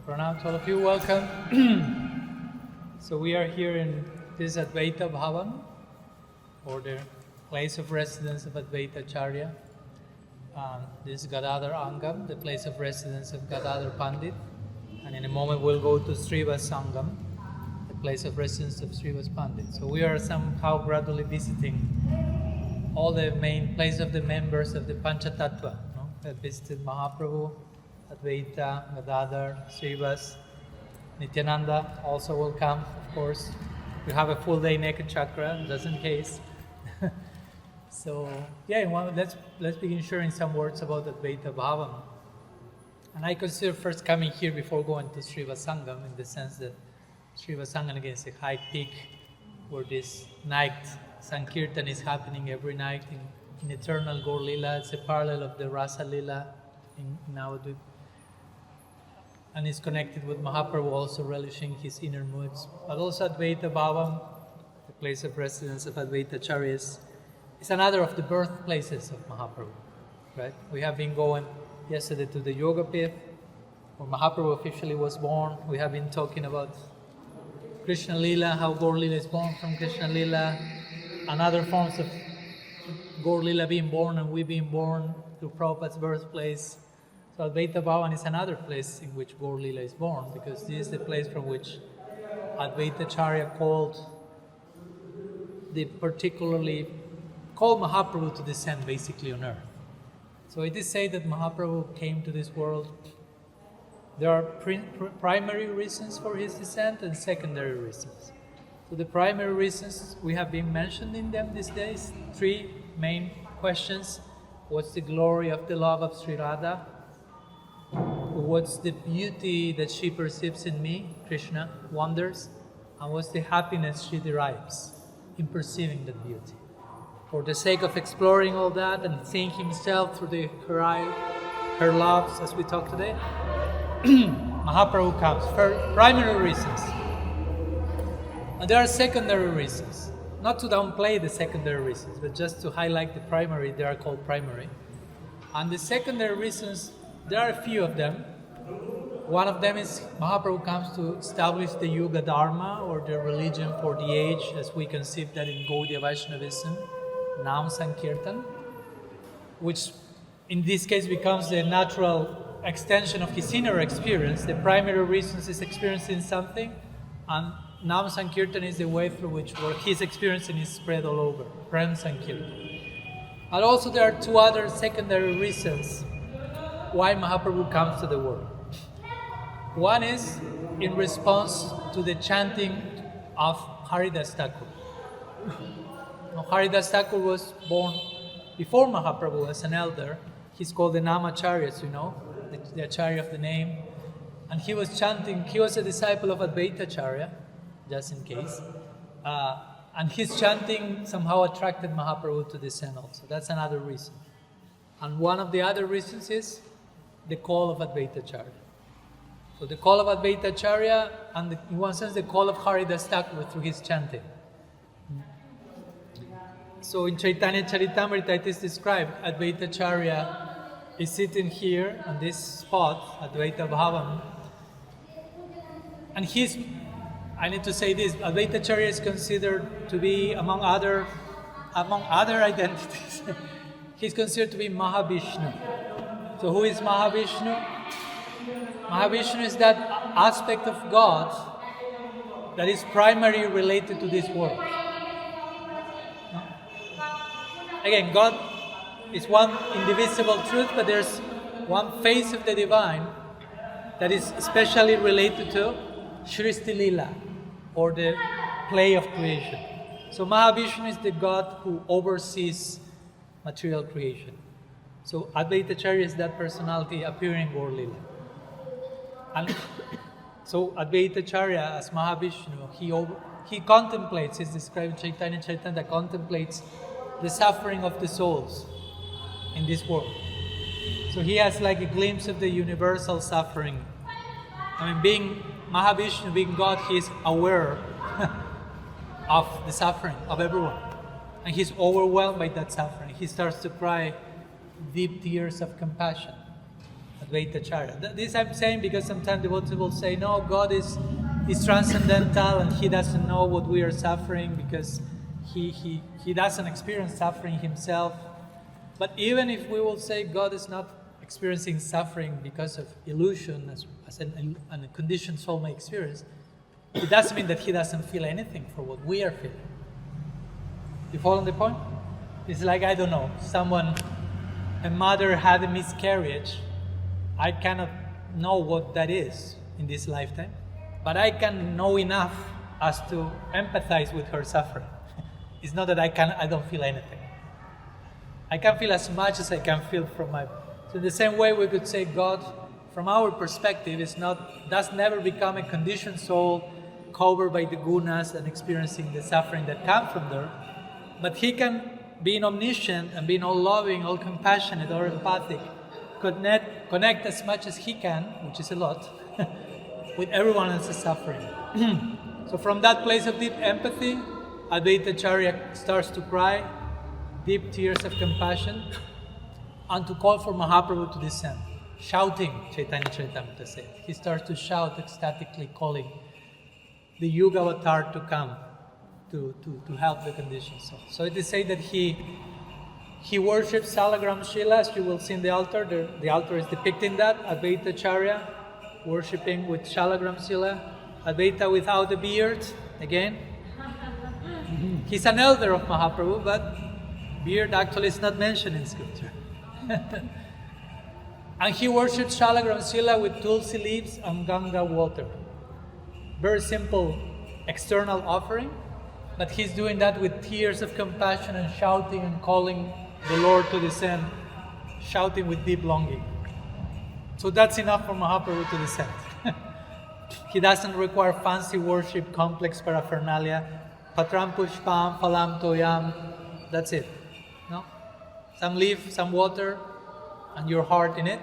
Pranam to all of you, welcome. So we are here in this Advaita Bhavan, or the place of residence of Advaita Acharya. This is Gadadhar Angam, the place of residence of Gadadhar Pandit. And in a moment we'll go to Srivas Angan, the place of residence of Srivas Pandit. So we are somehow gradually visiting all the main places of the members of the Panchatattva. We have visited Mahaprabhu, Advaita, Gadadhar, Srivas, Nityananda also will come, of course. We have a full day naked chakra, just in case. So, yeah, let's begin sharing some words about Advaita Bhavan. And I consider first coming here before going to Srivas Angan, in the sense that Srivas Angan again is a high peak where this night Sankirtan is happening every night in eternal Gaur Lila. It's a parallel of the Rasa Lila in NAVADVIPA. And is connected with Mahaprabhu also relishing his inner moods. But also Advaita Bhavan, the place of residence of Advaita Acharyas, is another of the birthplaces of Mahaprabhu. Right? We have been going yesterday to the Yoga Pith, where Mahaprabhu officially was born. We have been talking about Krishna Lila, how Gaur Lila is born from Krishna Lila, and other forms of Gaur Lila being born and we being born through Prabhupada's birthplace. So Advaita Bhavan is another place in which Gaur Lila is born, because this is the place from which Advaita Acharya called Mahaprabhu to descend basically on earth. So it is said that Mahaprabhu came to this world. There are primary reasons for his descent and secondary reasons. So the primary reasons, we have been mentioning them these days, three main questions. What's the glory of the love of Sri Radha? What's the beauty that she perceives in me, Krishna, wonders? And what's the happiness she derives in perceiving that beauty? For the sake of exploring all that and seeing himself through her loves, as we talk today, Mahaprabhu comes for primary reasons. And there are secondary reasons. Not to downplay the secondary reasons, but just to highlight the primary, they are called primary. And the secondary reasons, there are a few of them. One of them is Mahaprabhu comes to establish the Yuga Dharma, or the religion for the age, as we conceive that in Gaudiya Vaishnavism, Nam Sankirtan, which in this case becomes the natural extension of his inner experience. The primary reasons is experiencing something, and Nam Sankirtan is the way through which his experiencing is spread all over, Prem Sankirtan. And also there are two other secondary reasons why Mahaprabhu comes to the world. One is in response to the chanting of Haridas Thakur. Now, Haridas Thakur was born before Mahaprabhu as an elder. He's called the Namacharya, as you know, the Acharya of the name. And he was chanting, he was a disciple of Advaita Acharya, just in case. And his chanting somehow attracted Mahaprabhu to descend also. That's another reason. And one of the other reasons is the call of Advaita Acharya. So the call of Advaita Acharya, and in one sense the call of Haridas Thakur through his chanting. So in Chaitanya Charitamrita it is described, Advaita Acharya is sitting here on this spot, Advaita Bhavan, and I need to say this, Advaita Acharya is considered to be, among other identities, he's considered to be Mahavishnu. So who is Mahavishnu? Mahavishnu is that aspect of God that is primarily related to this world. Again, God is one indivisible truth, but there's one face of the divine that is especially related to Shristi Lila, or the play of creation. So Mahavishnu is the God who oversees material creation. So Advaita Acharya is that personality appearing in Gaur Lila. And so Advaita Acharya as Mahavishnu, he contemplates, is described in Chaitanya Charitamrita, that contemplates the suffering of the souls in this world. So he has like a glimpse of the universal suffering. I mean, being Mahavishnu, being God, he is aware of the suffering of everyone. And he's overwhelmed by that suffering. He starts to cry deep tears of compassion Advaita Acharya. This I'm saying because sometimes devotees will say, no, God is transcendental and He doesn't know what we are suffering because He doesn't experience suffering Himself. But even if we will say God is not experiencing suffering because of illusion, as a conditioned soul may experience, it doesn't mean that He doesn't feel anything for what we are feeling. You follow the point? It's like, I don't know, a mother had a miscarriage. I cannot know what that is in this lifetime, but I can know enough as to empathize with her suffering. It's not that I don't feel anything. I can feel as much as I can feel from my... So in the same way we could say God, from our perspective, does never become a conditioned soul covered by the gunas and experiencing the suffering that comes from there, but He can, being omniscient and being all loving, all compassionate, all empathic, connect as much as He can, which is a lot, with everyone else's suffering. So from that place of deep empathy, Advaita Acharya starts to cry, deep tears of compassion, and to call for Mahaprabhu to descend, shouting, Chaitanya Charitamrita says. He starts to shout ecstatically, calling the Yuga avatar to come to help the conditioned soul. So it is said that he worships Salagram Shila, as you will see in the altar. The altar is depicting that. Advaita Acharya worshipping with Shalagram Shila. Advaita without a beard, again. He's an elder of Mahaprabhu, but beard actually is not mentioned in scripture. And he worships Shalagram Shila with tulsi leaves and Ganga water. Very simple external offering, but he's doing that with tears of compassion and shouting and calling the Lord to descend, shouting with deep longing. So that's enough for Mahaprabhu to descend. He doesn't require fancy worship, complex paraphernalia, patram pushpam, phalam toyam, that's it. No? Some leaf, some water, and your heart in it.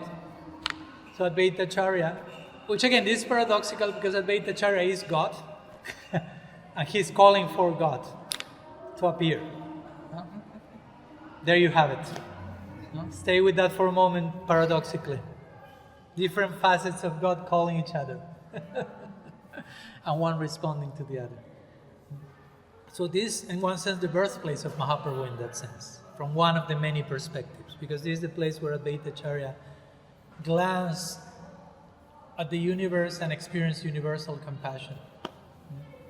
So Advaita Acharya, which again is paradoxical because Advaita Acharya is God, and he's calling for God to appear. No? There you have it. No? Stay with that for a moment, paradoxically. Different facets of God calling each other. And one responding to the other. So this, in one sense, the birthplace of Mahaprabhu in that sense, from one of the many perspectives, because this is the place where Advaita Acharya glanced at the universe and experienced universal compassion,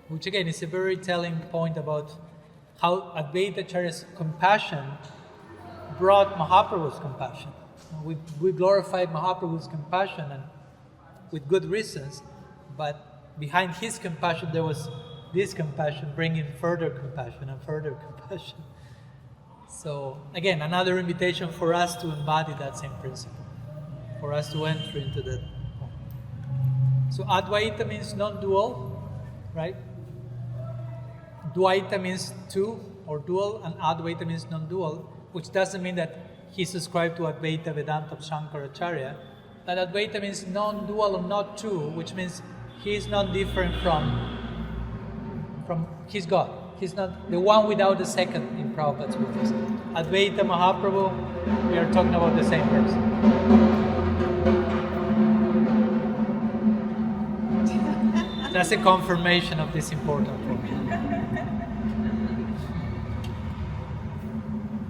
which again is a very telling point about how Advaita Acharya's compassion brought Mahaprabhu's compassion. We glorified Mahaprabhu's compassion, and with good reasons, but behind his compassion there was this compassion bringing further compassion and further compassion. So again, another invitation for us to embody that same principle, for us to enter into that. So Advaita means non-dual, right? Dvaita means two or dual, and Advaita means non-dual, which doesn't mean that he subscribed to Advaita Vedanta of Shankaracharya. That Advaita means non-dual or not two, which means he is not different from his God. He's not the one without the second in Prabhupada's words. Advaita Mahaprabhu, we are talking about the same person. That's a confirmation of this important point.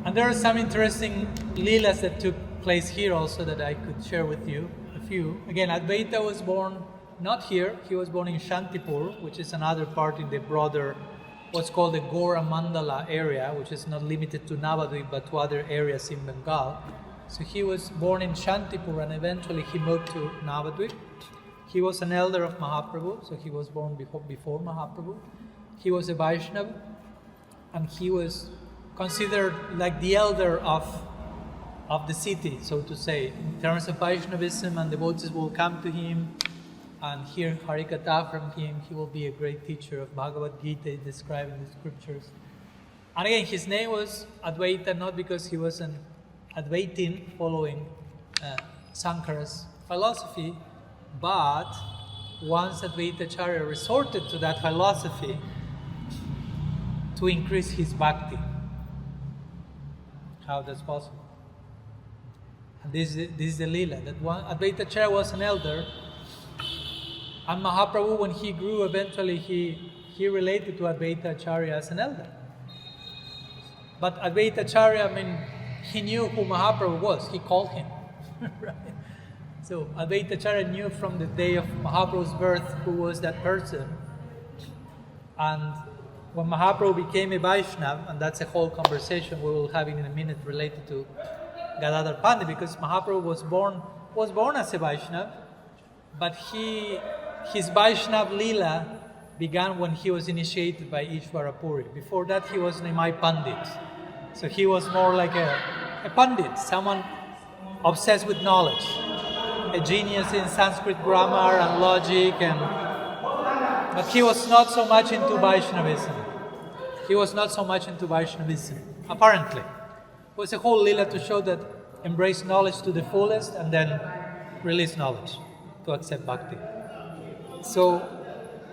And there are some interesting leelas that took place here also that I could share with you, a few. Again, Advaita was born not here, he was born in Shantipur, which is another part in the broader, what's called the Gora Mandala area, which is not limited to Navadvipa but to other areas in Bengal. So he was born in Shantipur and eventually he moved to Navadvip. He was an elder of Mahaprabhu, so he was born before Mahaprabhu. He was a Vaishnava, and he was considered like the elder of the city, so to say. In terms of Vaishnavism, and devotees will come to him and hear Harikatha from him. He will be a great teacher of Bhagavad Gita described in the scriptures. And again, his name was Advaita not because he was an Advaitin following Sankara's philosophy, but once Advaita Acharya resorted to that philosophy to increase his bhakti. How that's possible? This is the lila, that one Advaita Acharya was an elder, and Mahaprabhu, when he grew, eventually he related to Advaita Acharya as an elder. But Advaita Acharya, he knew who Mahaprabhu was. He called him. Right? So Advaita Acharya knew from the day of Mahaprabhu's birth who was that person. And when Mahaprabhu became a Vaishnava, and that's a whole conversation we will have in a minute related to Gadadhar Pandit, because Mahaprabhu was born as a Vaishnava, but his Vaishnava Leela began when he was initiated by Ishvara Puri. Before that, he was Nimai Pandit. So he was more like a Pandit, someone obsessed with knowledge, a genius in Sanskrit grammar and logic, but he was not so much into Vaishnavism. Apparently. It was a whole lila to show that embrace knowledge to the fullest and then release knowledge to accept bhakti. So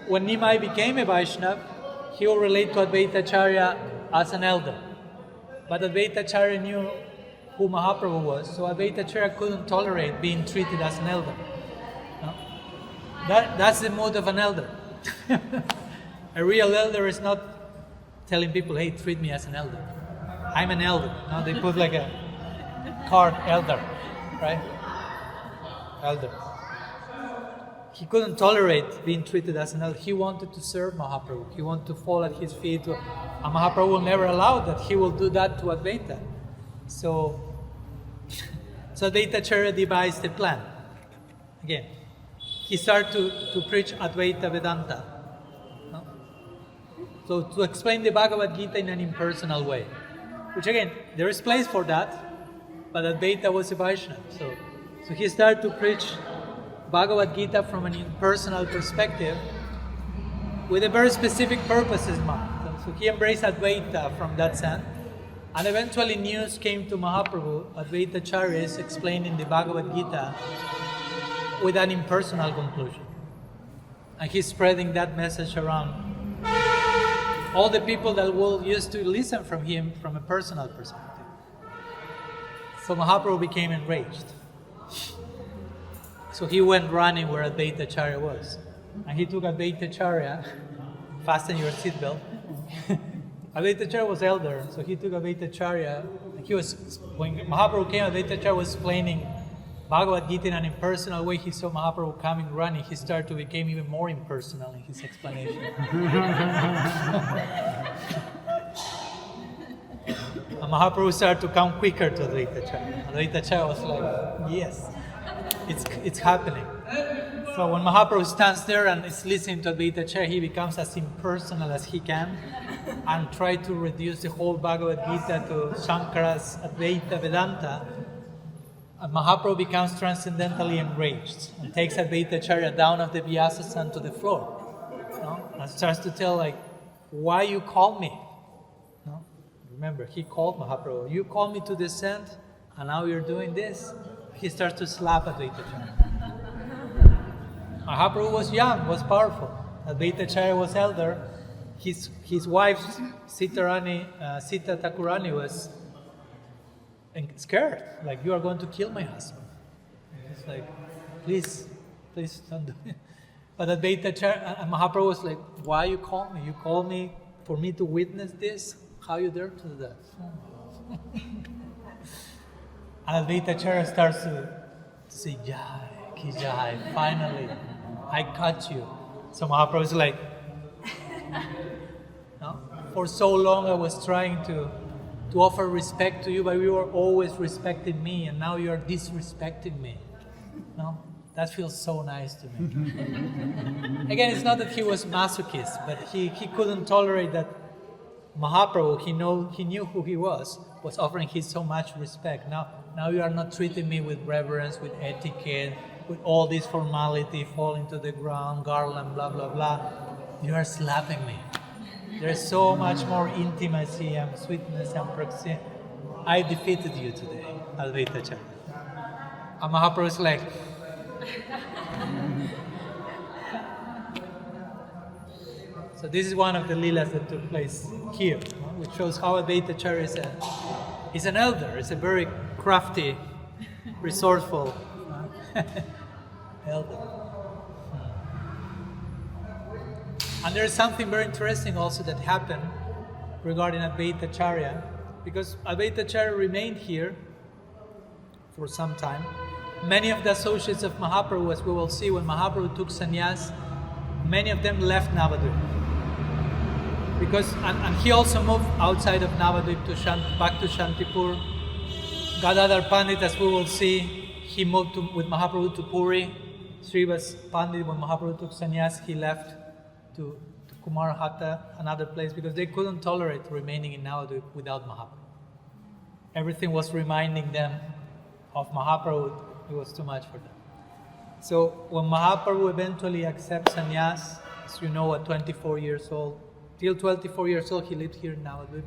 when Nimai became a Vaishnava, he will relate to Advaita Acharya as an elder. But Advaita Acharya knew who Mahaprabhu was, so Advaita Acharya couldn't tolerate being treated as an elder. No? That's the mood of an elder. A real elder is not telling people, hey, treat me as an elder. I'm an elder. Now they put like a card, elder, right? Elder. He couldn't tolerate being treated as an elder. He wanted to serve Mahaprabhu. He wanted to fall at his feet. And Mahaprabhu will never allow that. He will do that to Advaita. So Advaita Acharya devised a plan. Again, he started to preach Advaita Vedanta. No? So to explain the Bhagavad Gita in an impersonal way. Which again, there is place for that, but Advaita was a Vaishnava. So he started to preach Bhagavad Gita from an impersonal perspective with a very specific purpose in mind. So he embraced Advaita from that sense. And eventually news came to Mahaprabhu, Advaita Acharya is explaining the Bhagavad Gita with an impersonal conclusion. And he's spreading that message around all the people that will used to listen from him from a personal perspective. So Mahaprabhu became enraged. So he went running where Advaita Acharya was. And he took Advaita Acharya, fasten your seatbelt. Advaita Acharya was elder, so he took Advaita Acharya. When Mahaprabhu came, Advaita Acharya was explaining Bhagavad Gita in an impersonal way. He saw Mahaprabhu coming running. He started to become even more impersonal in his explanation. And Mahaprabhu started to come quicker to Advaita Acharya. Advaita Acharya was like, yes, it's happening. So when Mahaprabhu stands there and is listening to Advaita Acharya, he becomes as impersonal as he can and try to reduce the whole Bhagavad Gita to Shankara's Advaita Vedanta. And Mahaprabhu becomes transcendentally enraged and takes Advaita Acharya down of the Vyasasana to the floor. And starts to tell, like, why you called me? No? Remember, he called Mahaprabhu. You called me to descend, and now you're doing this. He starts to slap Advaita Acharya. Mahaprabhu was young, was powerful. Advaita Acharya was elder. His wife, Sita Thakurani, was scared. Like, you are going to kill my husband. It's like, please don't do it. But Advaita Acharya, Mahaprabhu was like, why you call me? You call me for me to witness this? How you dare to do that? And Advaita Acharya starts to say, Jai, Ki Jai, finally, I caught you. So Mahaprabhu is like, no? For so long I was trying to offer respect to you, but you were always respecting me, and now you are disrespecting me. No? That feels so nice to me. Again, it's not that he was masochist, but he couldn't tolerate that Mahaprabhu, he knew who he was offering him so much respect. Now you are not treating me with reverence, with etiquette, with all this formality, falling to the ground, garland, blah, blah, blah. You are slapping me. There's so much more intimacy and sweetness and proximity. I defeated you today, Advaita Acharya. And Mahaprabhu is like, so this is one of the leelas that took place here, which shows how Advaita Acharya is an elder, is a very crafty resourceful elder. And there is something very interesting also that happened regarding Advaita Acharya, because Advaita Acharya remained here for some time. Many of the associates of Mahaprabhu, as we will see, when Mahaprabhu took sannyas, many of them left Navadvip. Because, and he also moved outside of Navadvip back to Shantipur. Gadadhar Pandit, as we will see, he moved with Mahaprabhu to Puri. Srivas Pandit, when Mahaprabhu took sannyas, he left to Kumarhata, another place, because they couldn't tolerate remaining in Navadvip without Mahaprabhu. Everything was reminding them of Mahaprabhu. It was too much for them. So when Mahaprabhu eventually accepts sannyas, as you know, at 24 years old, till 24 years old he lived here in Navadvip.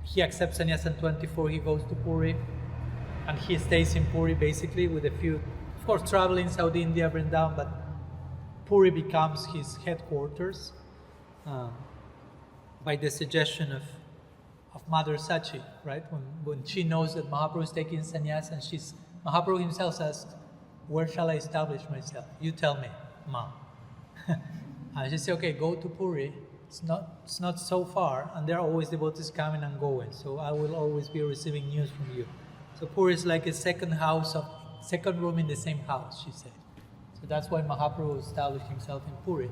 He accepts sannyas at 24, he goes to Puri, and he stays in Puri basically with a few, of course, traveling South India, Vrindavan, but Puri becomes his headquarters by the suggestion of Mother Sachi, right? When she knows that Mahaprabhu is taking sannyas, and Mahaprabhu himself asked, "Where shall I establish myself? You tell me, Mom." And she said, "Okay, go to Puri. It's not so far, and there are always devotees coming and going, so I will always be receiving news from you." So Puri is like a second room in the same house, she said. So that's why Mahaprabhu established himself in Puri.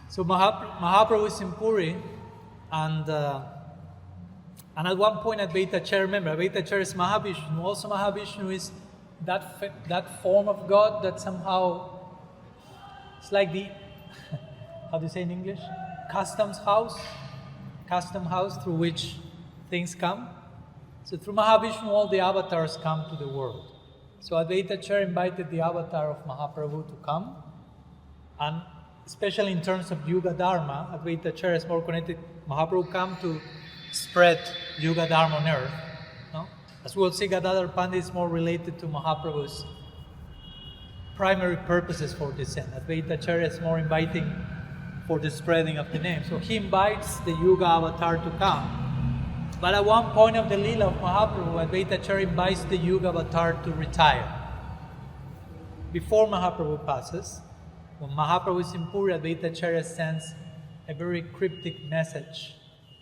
So Mahaprabhu is in Puri, and at one point Advaita Acharya, remember, Advaita Acharya is Mahavishnu. Also Mahavishnu is that form of God that somehow, it's like the, how do you say in English? Custom house through which things come. So through Mahavishnu all the avatars come to the world. So Advaita Acharya invited the avatar of Mahaprabhu to come, and especially in terms of Yuga Dharma, Advaita Acharya is more connected. Mahaprabhu come to spread Yuga Dharma on earth. No? As we will see, Gadadhar Pandit is more related to Mahaprabhu's primary purposes for descent. Advaita Acharya is more inviting for the spreading of the name. So he invites the Yuga avatar to come. But at one point of the Leela of Mahaprabhu, Advaita Acharya invites the Yuga avatar to retire. Before Mahaprabhu passes, when Mahaprabhu is in Puri, Advaita Acharya sends a very cryptic message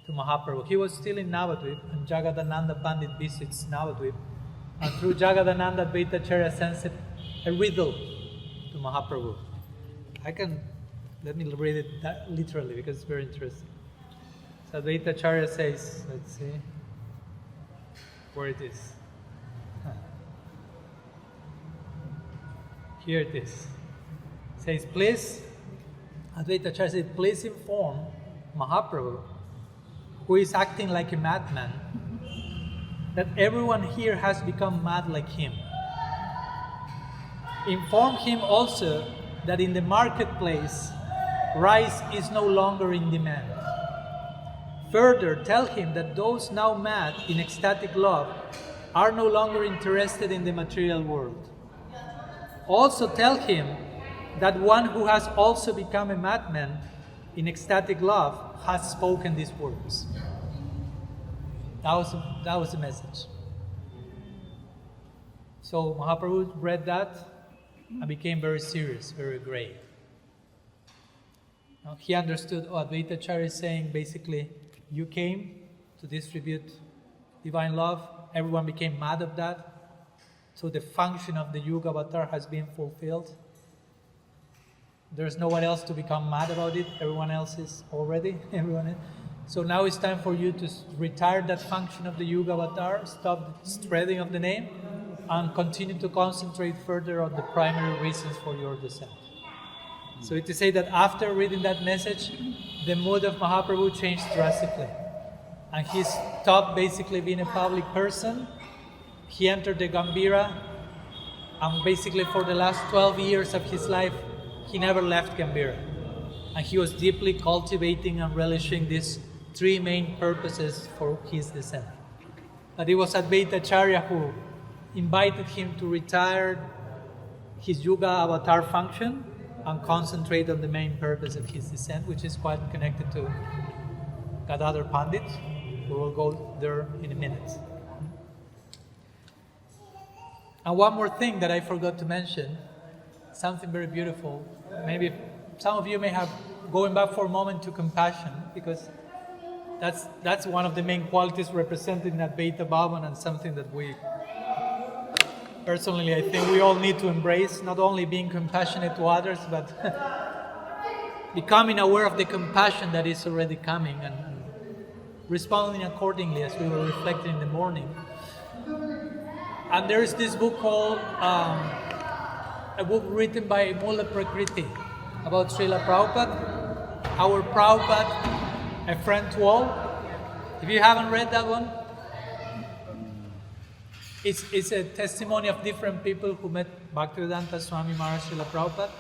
to Mahaprabhu. He was still in Navadvip, and Jagadananda Pandit visits Navadvip. And through Jagadananda, Advaita Acharya sends a riddle to Mahaprabhu. Let me read it literally because it's very interesting. So Advaita Acharya says, let's see where it is. Here it is. It says, please, Advaita Acharya says, please inform Mahaprabhu, who is acting like a madman, that everyone here has become mad like him. Inform him also that in the marketplace, rice is no longer in demand. Further, tell him that those now mad in ecstatic love are no longer interested in the material world. Also tell him that one who has also become a madman in ecstatic love has spoken these words. That was the message. So Mahaprabhu read that and became very serious, very grave. Now, he understood, Advaita Acharya is saying basically, you came to distribute divine love, everyone became mad of that, so the function of the Yuga avatar has been fulfilled. There's no one else to become mad about it, everyone else is already, So now it's time for you to retire that function of the Yuga avatar, stop the spreading of the name, and continue to concentrate further on the primary reasons for your descent. So to say that after reading that message, the mood of Mahaprabhu changed drastically. And he stopped basically being a public person. He entered the Gambhira, and basically for the last 12 years of his life, he never left Gambhira. And he was deeply cultivating and relishing these three main purposes for his descent. But it was Advaita Acharya who invited him to retire his Yuga avatar function and concentrate on the main purpose of his descent, which is quite connected to Gadadhar Pandit. We will go there in a minute. And one more thing that I forgot to mention, something very beautiful. Maybe some of you may have, going back for a moment to compassion, because that's one of the main qualities represented in Advaita Bhavan, and something that we, personally, I think we all need to embrace, not only being compassionate to others, but becoming aware of the compassion that is already coming and responding accordingly, as we were reflecting in the morning. And there is this book called, a book written by Mula Prakriti about Srila Prabhupada, our Prabhupada, a friend to all. If you haven't read that one, it's a testimony of different people who met Bhaktivedanta Swami Maharaj Srila Prabhupada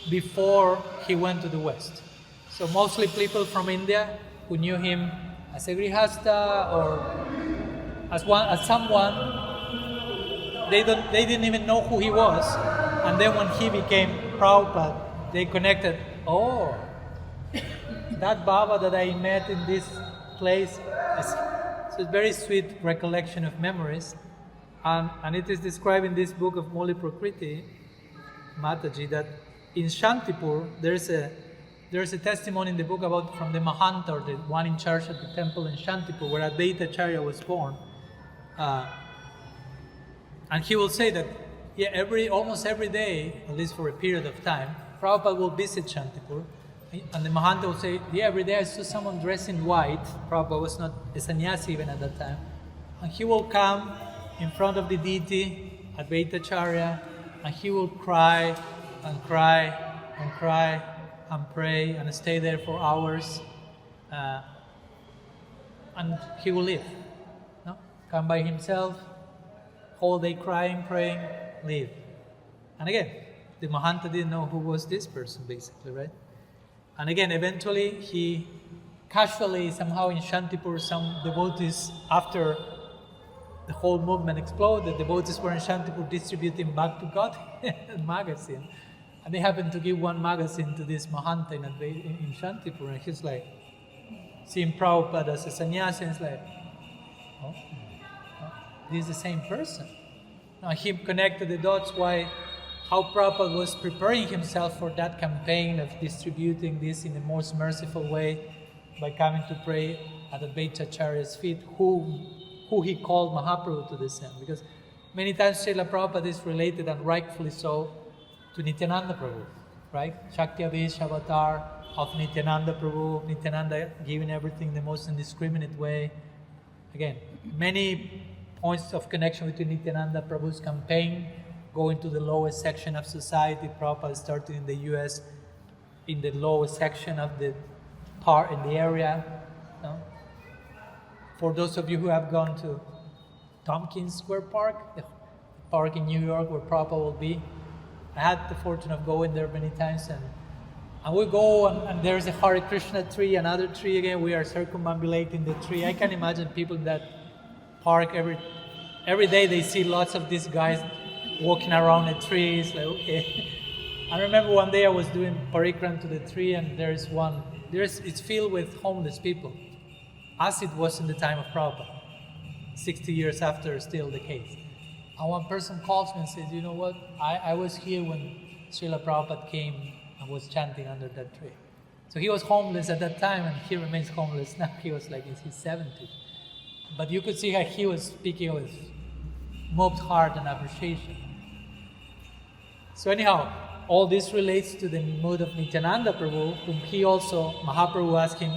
before he went to the West. So mostly people from India who knew him as a grihasta or as someone. They didn't even know who he was. And then when he became Prabhupada, they connected, oh, that Baba that I met in this place. So it's a very sweet recollection of memories. And it is described in this book of Muli Prakriti, Mataji, that in Shantipur, there's a testimony in the book about from the Mahanta, or the one in charge of the temple in Shantipur, where Advaita Acharya was born. And he will say that, almost every day, at least for a period of time, Prabhupada will visit Shantipur, and the Mahanta will say, every day I saw someone dressed in white. Prabhupada was not a sannyasi even at that time. And he will come in front of the deity, Advaita Acharya, and he will cry and cry and cry and pray and stay there for hours. And he will leave. No? Come by himself, whole day crying, praying, leave. And again, the Mahanta didn't know who was this person, basically, right? And again, eventually, he casually, somehow in Shantipur, some devotees, after the whole movement exploded, devotees were in Shantipur distributing back to God magazine. And they happened to give one magazine to this Mahanta in Shantipur, and he's like, seeing Prabhupada as a sannyasi, and he's like, oh, this is the same person. Now he connected the dots how Prabhupada was preparing himself for that campaign of distributing this in the most merciful way by coming to pray at Advaita Acharya's feet, who he called Mahaprabhu to descend. Because many times Srila Prabhupada is related, and rightfully so, to Nityananda Prabhu, right? Shakti Abhish avatar of Nityananda Prabhu, Nityananda giving everything the most indiscriminate way. Again, many points of connection between Nityananda Prabhu's campaign, going to the lowest section of society. Prabhupada started in the US, in the lowest section of the part in the area. No? For those of you who have gone to Tompkins Square Park, the park in New York where Prabhupada will be, I had the fortune of going there many times, and we go and there's a Hare Krishna tree, another tree again, we are circumambulating the tree. I can imagine people in that park every day they see lots of these guys walking around the tree. It's like, okay. I remember one day I was doing Parikrama to the tree, and it's filled with homeless people, as it was in the time of Prabhupada, 60 years after, still the case. And one person calls me and says, you know what, I was here when Srila Prabhupada came and was chanting under that tree. So he was homeless at that time, and he remains homeless now. He was like in his 70s. But you could see how he was speaking with moved heart and appreciation. So anyhow, all this relates to the mood of Nityananda Prabhu, whom he also, Mahaprabhu asked him,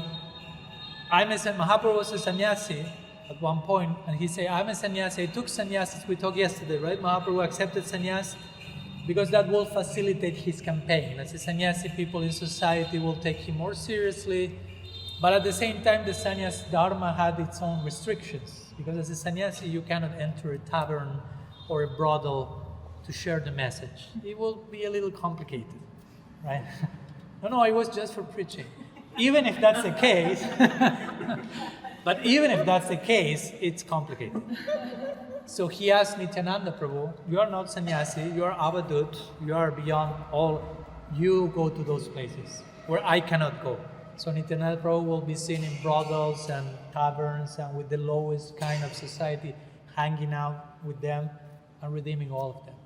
Mahaprabhu was a sannyasi at one point, and he said, I'm a sannyasi, I took sannyasis, we talked yesterday, right? Mahaprabhu accepted sannyas because that will facilitate his campaign. As a sannyasi, people in society will take him more seriously, but at the same time, the sannyas dharma had its own restrictions, because as a sannyasi, you cannot enter a tavern or a brothel to share the message. It will be a little complicated, right? No, it was just for preaching. Even if that's the case, but even if that's the case, it's complicated. So he asked Nityananda Prabhu, you are not sannyasi, you are avadut, you are beyond all, you go to those places where I cannot go. So Nityananda Prabhu will be seen in brothels and taverns and with the lowest kind of society, hanging out with them. and redeeming all of them.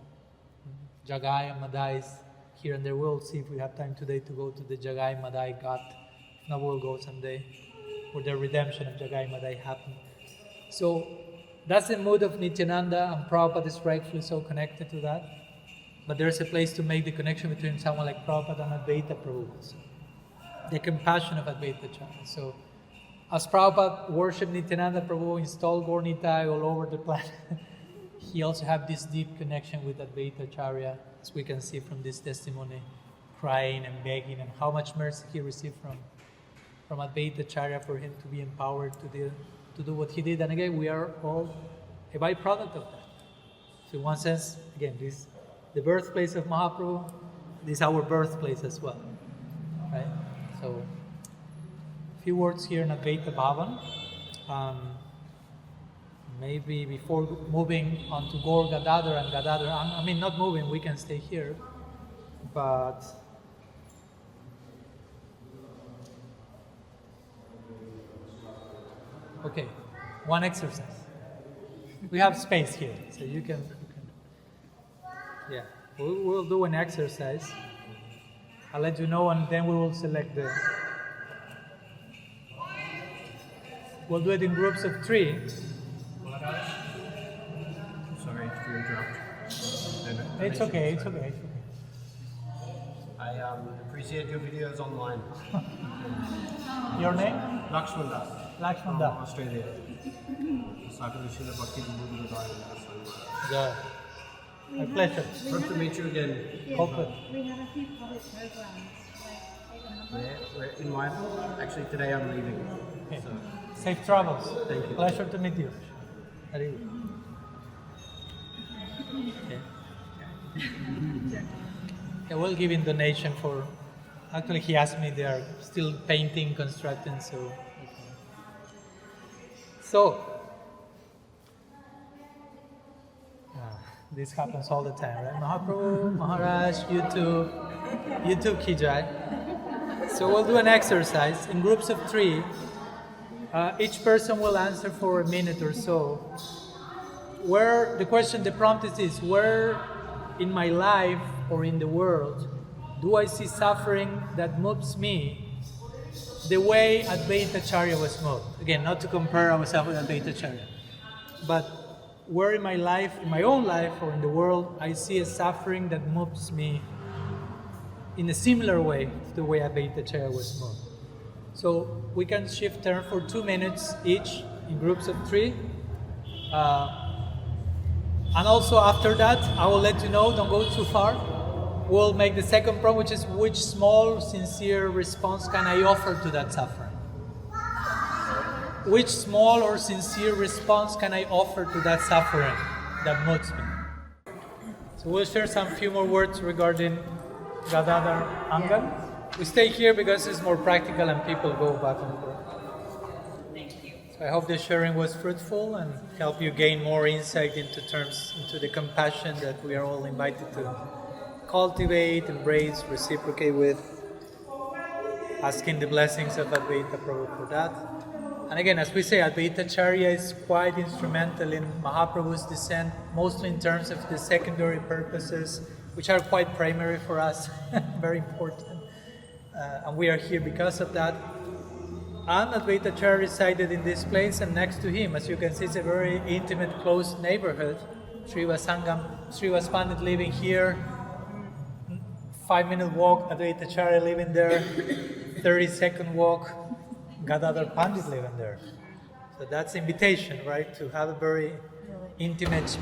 Jagai-Madhai is here, and there. We'll see if we have time today to go to the Jagai-Madhai Ghat. If not, we'll go someday, where the redemption of Jagai-Madhai happened. So that's the mood of Nityananda, and Prabhupada is rightfully so connected to that. But there's a place to make the connection between someone like Prabhupada and Advaita Prabhu also. The compassion of Advaita Acharya. So as Prabhupada worshipped Nityananda Prabhu, installed Gaur Nitai all over the planet, he also had this deep connection with Advaita Acharya, as we can see from this testimony, crying and begging, and how much mercy he received from Advaita Acharya for him to be empowered to do what he did. And again, we are all a byproduct of that. So in one sense, again, this the birthplace of Mahaprabhu, this is our birthplace as well, right? So, a few words here in Advaita Bhavan. Maybe before moving on to Gaur Gadadhar and Gadadhar, I mean, not moving, we can stay here, but okay, one exercise. We have space here, so you can yeah, we'll do an exercise. I'll let you know, and then we will select we'll do it in groups of 3. Sorry to interrupt. It's okay. I appreciate your videos online. Your name? Lakshman Das. Lakshman From Das. Australia. Krishna-bhakti. Yeah. My pleasure. Hope to meet you again. Hopefully. We have a few public programs. We're in my. Actually, today I'm leaving. Okay. So, Safe travels. Thank you. Pleasure to meet you. Very good. Okay. Yeah, we'll give in donation for. Actually, he asked me, they are still painting, constructing, so. This happens all the time, right? Mahaprabhu, Maharaj, YouTube ki jai. So we'll do an exercise in groups of 3. Each person will answer for a minute or so. Where the prompt is this: where in my life or in the world do I see suffering that moves me the way Advaita Acharya was moved? Again, not to compare ourselves with Advaita Acharya, but where in my life, in my own life or in the world, I see a suffering that moves me in a similar way to the way Advaita Acharya was moved. So we can shift turn for 2 minutes each in groups of 3. And also after that, I will let you know, don't go too far. We'll make the second prompt, which is which small, sincere response can I offer to that suffering? Which small or sincere response can I offer to that suffering that moves me? So we'll share some few more words regarding Gadadhar Angam. We stay here because it's more practical and people go back and forth. Thank you. So I hope the sharing was fruitful and help you gain more insight into the compassion that we are all invited to cultivate, embrace, reciprocate with, asking the blessings of Advaita Prabhu for that. And again, as we say, Advaita Acharya is quite instrumental in Mahaprabhu's descent, mostly in terms of the secondary purposes, which are quite primary for us, very important. And we are here because of that. And Advaita Acharya resided in this place, and next to him, as you can see, it's a very intimate, close neighborhood. Srivas Angan, Srivas Pandit living here, 5-minute walk, Advaita Acharya living there, 30-second walk, Gadadhar Pandit living there. So that's invitation, right, to have a very intimate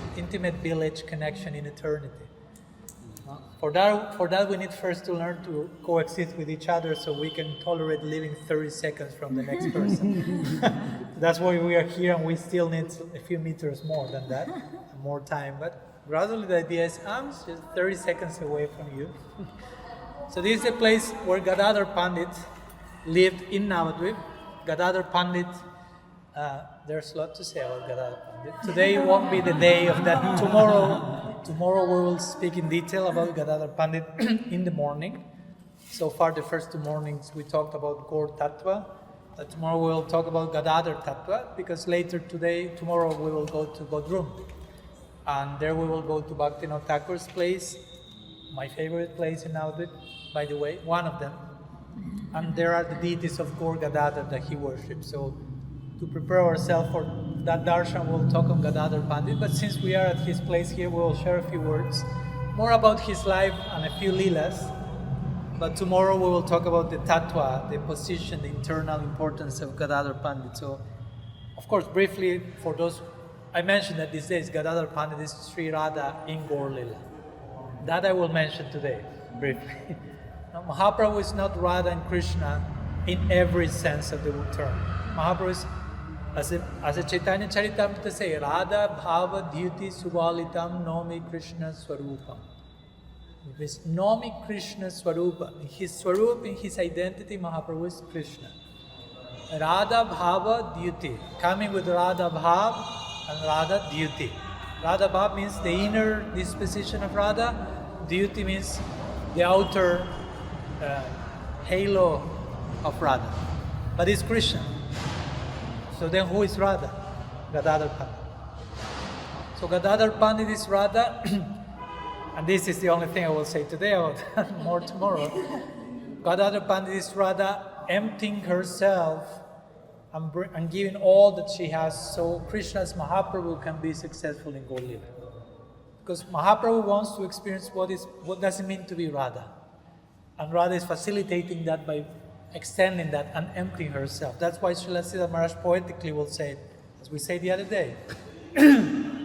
village connection in eternity. For that we need first to learn to coexist with each other so we can tolerate living 30 seconds from the next person. That's why we are here, and we still need a few meters more than that, more time. But gradually the idea is, I'm just 30 seconds away from you. So this is a place where Gadadhar Pandit lived in Navadvip. Gadadhar Pandit, there's a lot to say about Gadadhar Pandit. Today won't be the day of that. Tomorrow we will speak in detail about Gadadhar Pandit in the morning. So far the first 2 mornings we talked about Gaur Tattva. Tomorrow we will talk about Gadadhar Tattva, because tomorrow we will go to Bodrum. and there we will go to Bhaktivinoda Thakur's place, my favorite place in Navadvip, by the way, one of them. And there are the deities of Gaur Gadadhar that he worships. So to prepare ourselves for that darshan, we'll talk on Gadadhar Pandit. But since we are at his place here, we'll share a few words more about his life and a few leelas. But tomorrow we will talk about the tattva, the position, the internal importance of Gadadhar Pandit. So, of course, briefly, for those, I mentioned that these days Gadadhar Pandit is Sri Radha in Gaur Lila. That I will mention today, briefly. Now, Mahaprabhu is not Radha and Krishna in every sense of the term. Mahaprabhu is, as a Chaitanya Charitamrita say, Radha Bhava Dhyuti Subalitam Nomi Krishna Swarupam. It means Nomi Krishna Swarupam. In his Swarup, in his identity, Mahaprabhu is Krishna. Radha Bhava Dhyuti, coming with Radha Bhav and Radha Dhyuti. Radha Bhav means the inner disposition of Radha. Dhyuti means the outer halo of Radha. But it's Krishna. So then who is Radha? Gadadhar Pandit. So Gadadhar Pandit is Radha. And this is the only thing I will say today, I will more tomorrow. Gadadhar Pandit is Radha emptying herself and giving all that she has so Krishna's Mahaprabhu can be successful in Gaur Lila. Because Mahaprabhu wants to experience what does it mean to be Radha. And Radha is facilitating that by extending that and emptying herself. That's why Srila Siddhartha Maharaj poetically will say, as we said the other day,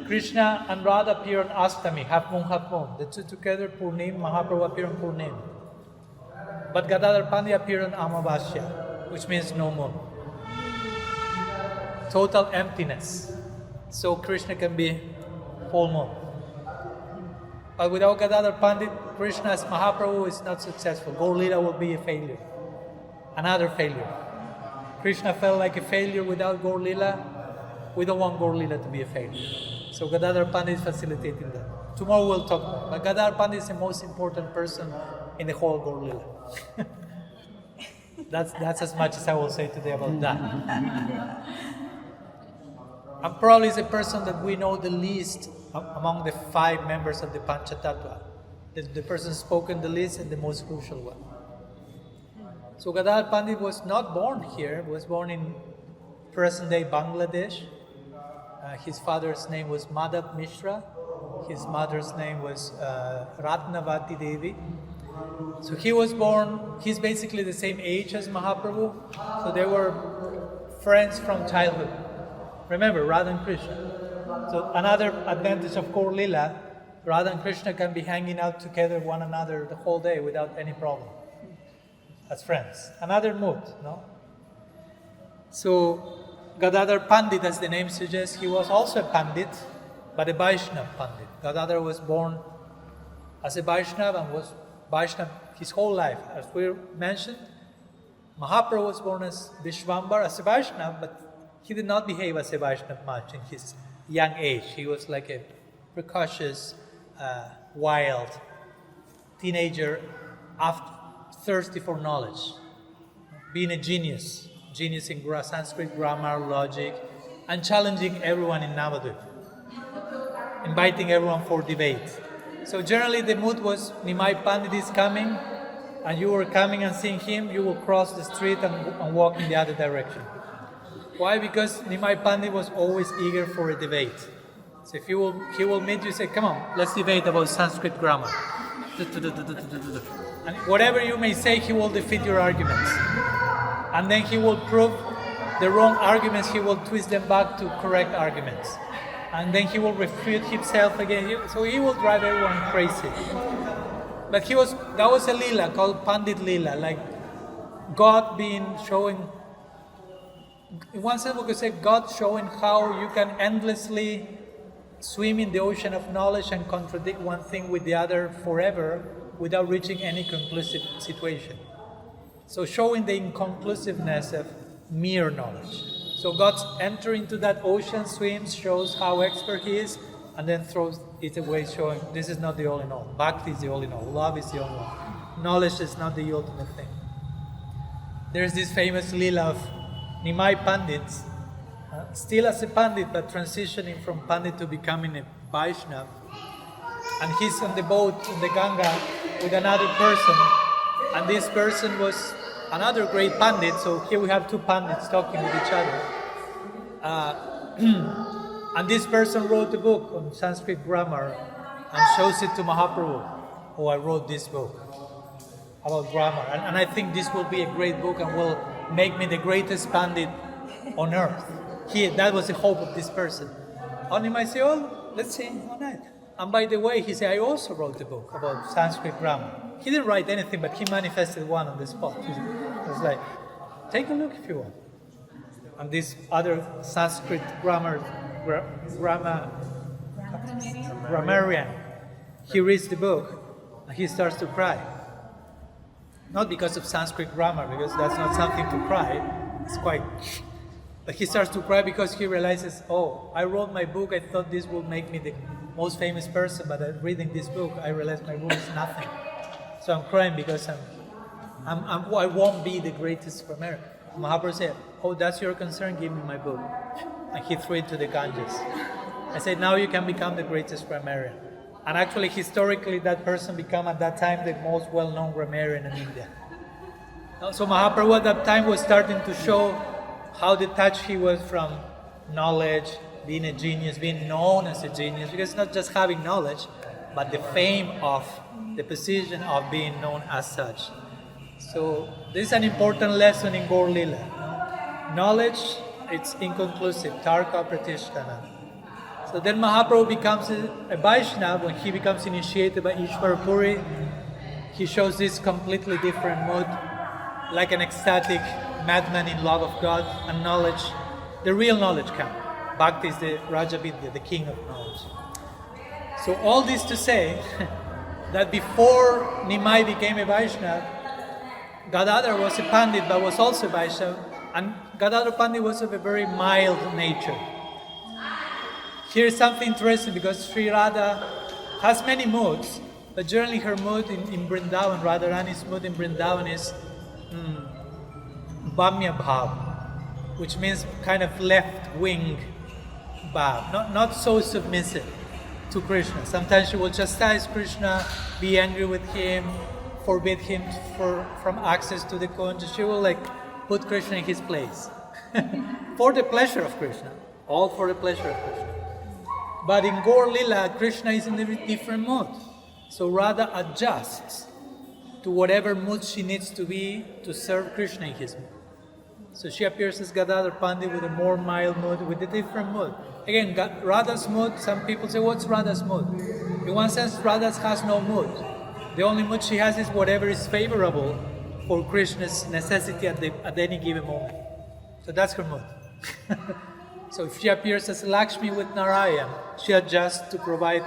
Krishna and Radha appear on Ashtami, half moon, half moon. The two together, Purnim, Mahaprabhu appear on Purnim. But Gadadhar Pandit appear on Amavasya, which means no moon. Total emptiness. So Krishna can be full moon. But without Gadadhar Pandit, Krishna's Mahaprabhu is not successful. Gaur Lila will be a failure. Another failure. Krishna felt like a failure without Gaur Lila. We don't want Gaur Lila to be a failure. So Gadadhar Pandit is facilitating that. Tomorrow we'll talk about it. But Gadadhar Pandit is the most important person in the whole Gaur Lila. That's as much as I will say today about that. And probably is the person that we know the least among the 5 members of the Panchatattva. The person spoken the least and the most crucial one. So Gadadhar Pandit was not born here, was born in present-day Bangladesh. His father's name was Madhav Mishra. His mother's name was Ratnavati Devi. So he was born, he's basically the same age as Mahaprabhu. So they were friends from childhood. Remember, Radha and Krishna. So another advantage of Gaur Lila, Radha and Krishna can be hanging out together one another the whole day without any problem. As friends. Another mood, no? So Gadadhar Pandit, as the name suggests, he was also a Pandit, but a Vaishnava Pandit. Gadadhar was born as a Vaishnava and was Vaishnava his whole life. As we mentioned, Mahaprabhu was born as Vishwambar, as a Vaishnava, but he did not behave as a Vaishnava much in his young age. He was like a precocious, wild teenager, thirsty for knowledge, being a genius in Sanskrit grammar, logic, and challenging everyone in Navadvip, inviting everyone for debate. So generally the mood was, Nimai Pandit is coming, and you were coming and seeing him, you will cross the street and walk in the other direction. Why? Because Nimai Pandit was always eager for a debate. So if he will meet you, say, come on, let's debate about Sanskrit grammar. And whatever you may say, he will defeat your arguments. And then he will prove the wrong arguments, he will twist them back to correct arguments. And then he will refute himself again. So he will drive everyone crazy. But that was a lila called Pandit Lila, like God showing, in one sense we could say God showing how you can endlessly swim in the ocean of knowledge and contradict one thing with the other forever without reaching any conclusive situation. So showing the inconclusiveness of mere knowledge. So God enters into that ocean, swims, shows how expert he is, and then throws it away, showing this is not the all in all. Bhakti is the all in all. Love is the all in all. Knowledge is not the ultimate thing. There's this famous lila of Nimai Pandits, still as a Pandit, but transitioning from Pandit to becoming a Vaishnava, and he's on the boat in the Ganga with another person, and this person was another great pandit, so here we have two pandits talking with each other. And this person wrote a book on Sanskrit grammar and shows it to Mahaprabhu. Oh, I wrote this book about grammar, and I think this will be a great book and will make me the greatest pandit on earth. That was the hope of this person. And he might say, oh, let's see, all right. And by the way, he said, I also wrote a book about Sanskrit grammar. He didn't write anything, but he manifested one on the spot. It was like, take a look if you want. And this other Sanskrit grammarian, he reads the book and he starts to cry. Not because of Sanskrit grammar, because that's not something to cry. It's quite... But he starts to cry because he realizes, oh, I wrote my book, I thought this would make me the most famous person, but reading this book, I realized my book is nothing. So I'm crying because I won't be the greatest grammarian. Mahaprabhu said, oh, that's your concern, give me my book. And he threw it to the Ganges. I said, now you can become the greatest grammarian. And actually, historically, that person became at that time the most well-known grammarian in India. So Mahaprabhu at that time was starting to show how detached he was from knowledge, being a genius, being known as a genius, because it's not just having knowledge, but the fame of the position of being known as such. So this is an important lesson in Gaur Lila. Knowledge, it's inconclusive, tarka pratishtana. So then Mahaprabhu becomes a Vaishnava. When he becomes initiated by Ishvara Puri, he shows this completely different mood, like an ecstatic madman in love of God and knowledge. The real knowledge comes. Bhakti is the Raja Vidya, the king of knowledge. So all this to say that before Nimai became a Vaishnava, Gadadhar was a Pandit but was also Vaishnava, and Gadadhar Pandit was of a very mild nature. Here is something interesting because Sri Radha has many moods, but generally her mood in Vrindavan, Radharani's mood in Vrindavan is Bhamya Bhav, which means kind of left-wing Bhav, not so submissive to Krishna. Sometimes she will chastise Krishna, be angry with him, forbid him from access to the Kunja. She will put Krishna in his place for the pleasure of Krishna, all for the pleasure of Krishna. But in Gaur Lila, Krishna is in a different mood. So Radha adjusts to whatever mood she needs to be to serve Krishna in his mood. So she appears as Gadadhar Pandit with a more mild mood, with a different mood. Again, Radha's mood, some people say, what's Radha's mood? In one sense, Radha has no mood. The only mood she has is whatever is favorable for Krishna's necessity at any given moment. So that's her mood. So if she appears as Lakshmi with Narayan, she adjusts to provide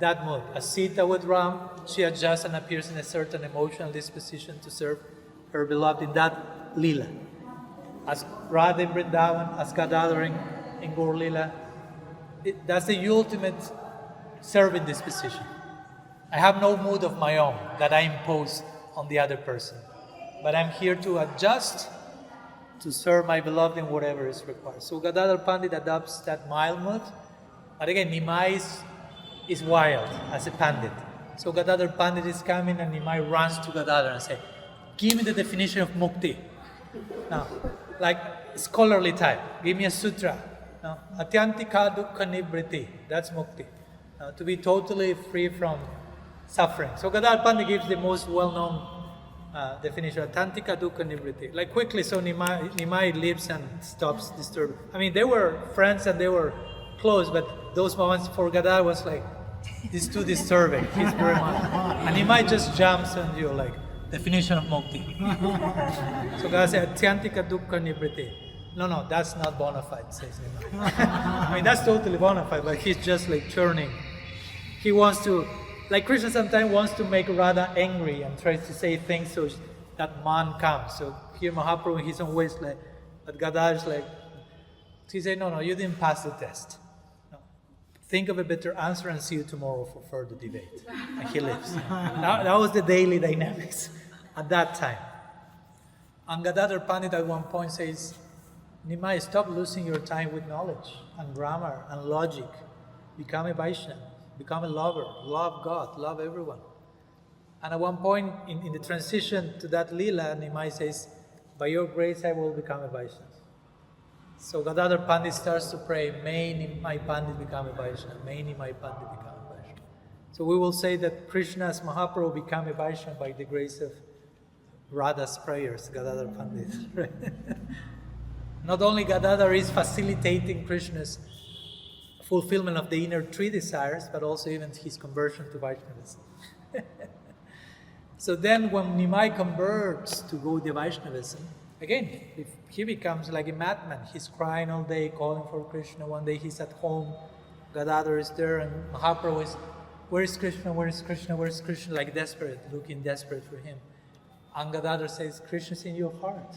that mood. As Sita with Ram, she adjusts and appears in a certain emotional disposition to serve her beloved in that Leela. As Radha in Vrindavan, as Gadadhar in Gaur Lila, that's the ultimate serving disposition. I have no mood of my own that I impose on the other person, but I'm here to adjust to serve my beloved in whatever is required. So Gadadhar Pandit adopts that mild mood, but again, Nimai is wild as a Pandit. So Gadadhar Pandit is coming and Nimai runs to Gadadhar and says, give me the definition of mukti. Now, like scholarly type, give me a sutra. Now, Atyantika dukkha nivriti, that's mukti. Now, to be totally free from suffering. So Gadadhar Pandit gives the most well-known definition, Atyantika dukkha nivriti. Like quickly, so Nimai leaves and stops disturbing. I mean, they were friends and they were close, but those moments for Gadadhar was like, this is too disturbing. He's very much. And Nimai just jumps on you like, definition of mukti. So Gadadhar said, Atyantika dukkha nivriti. No, that's not bona fide, says Nimai. I mean, that's totally bona fide, but he's just like churning. He wants to, like Krishna sometimes wants to make Radha angry and tries to say things so that man comes. So here Mahaprabhu in his own ways, like, but Gadadhar is like, he said, no, you didn't pass the test. No. Think of a better answer and see you tomorrow for further debate. And he leaves. That was the daily dynamics at that time. And Gadadhar Pandit at one point says, Nimai, stop losing your time with knowledge and grammar and logic. become a Vaishnava, become a lover, love God, love everyone. And at one point in the transition to that Leela, Nimai says, by your grace I will become a Vaishnava. So Gadadhar Pandit starts to pray, may Nimai Pandit become a Vaishnava, may Nimai Pandit become a Vaishnava. So we will say that Krishna's Mahaprabhu became a Vaishnava by the grace of Radha's prayers, Gadadhar Pandit. Not only Gadadhar is facilitating Krishna's fulfillment of the inner three desires, but also even his conversion to Vaishnavism. So then when Nimai converts to Gaudiya Vaishnavism, again, if he becomes like a madman. He's crying all day, calling for Krishna. One day he's at home, Gadadhar is there, and Mahaprabhu is, where is Krishna, where is Krishna, where is Krishna? Like desperate, looking desperate for him. And Gadadhar says, Krishna's in your heart.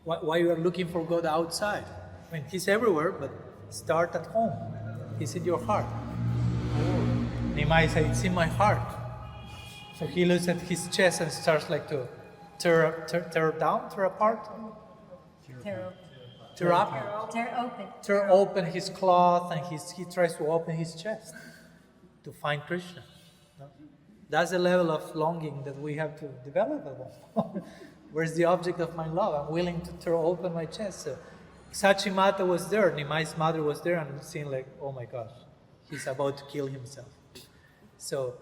Why you are looking for God outside? I mean, he's everywhere, but start at home. He's in your heart. Nimai said, it's in my heart. So he looks at his chest and starts like to tear open his cloth, and he tries to open his chest to find Krishna. No? That's the level of longing that we have to develop at one point. Where's the object of my love? I'm willing to tear open my chest. So Sachimata was there, Nimai's mother was there, and seeing like, oh my gosh, he's about to kill himself. So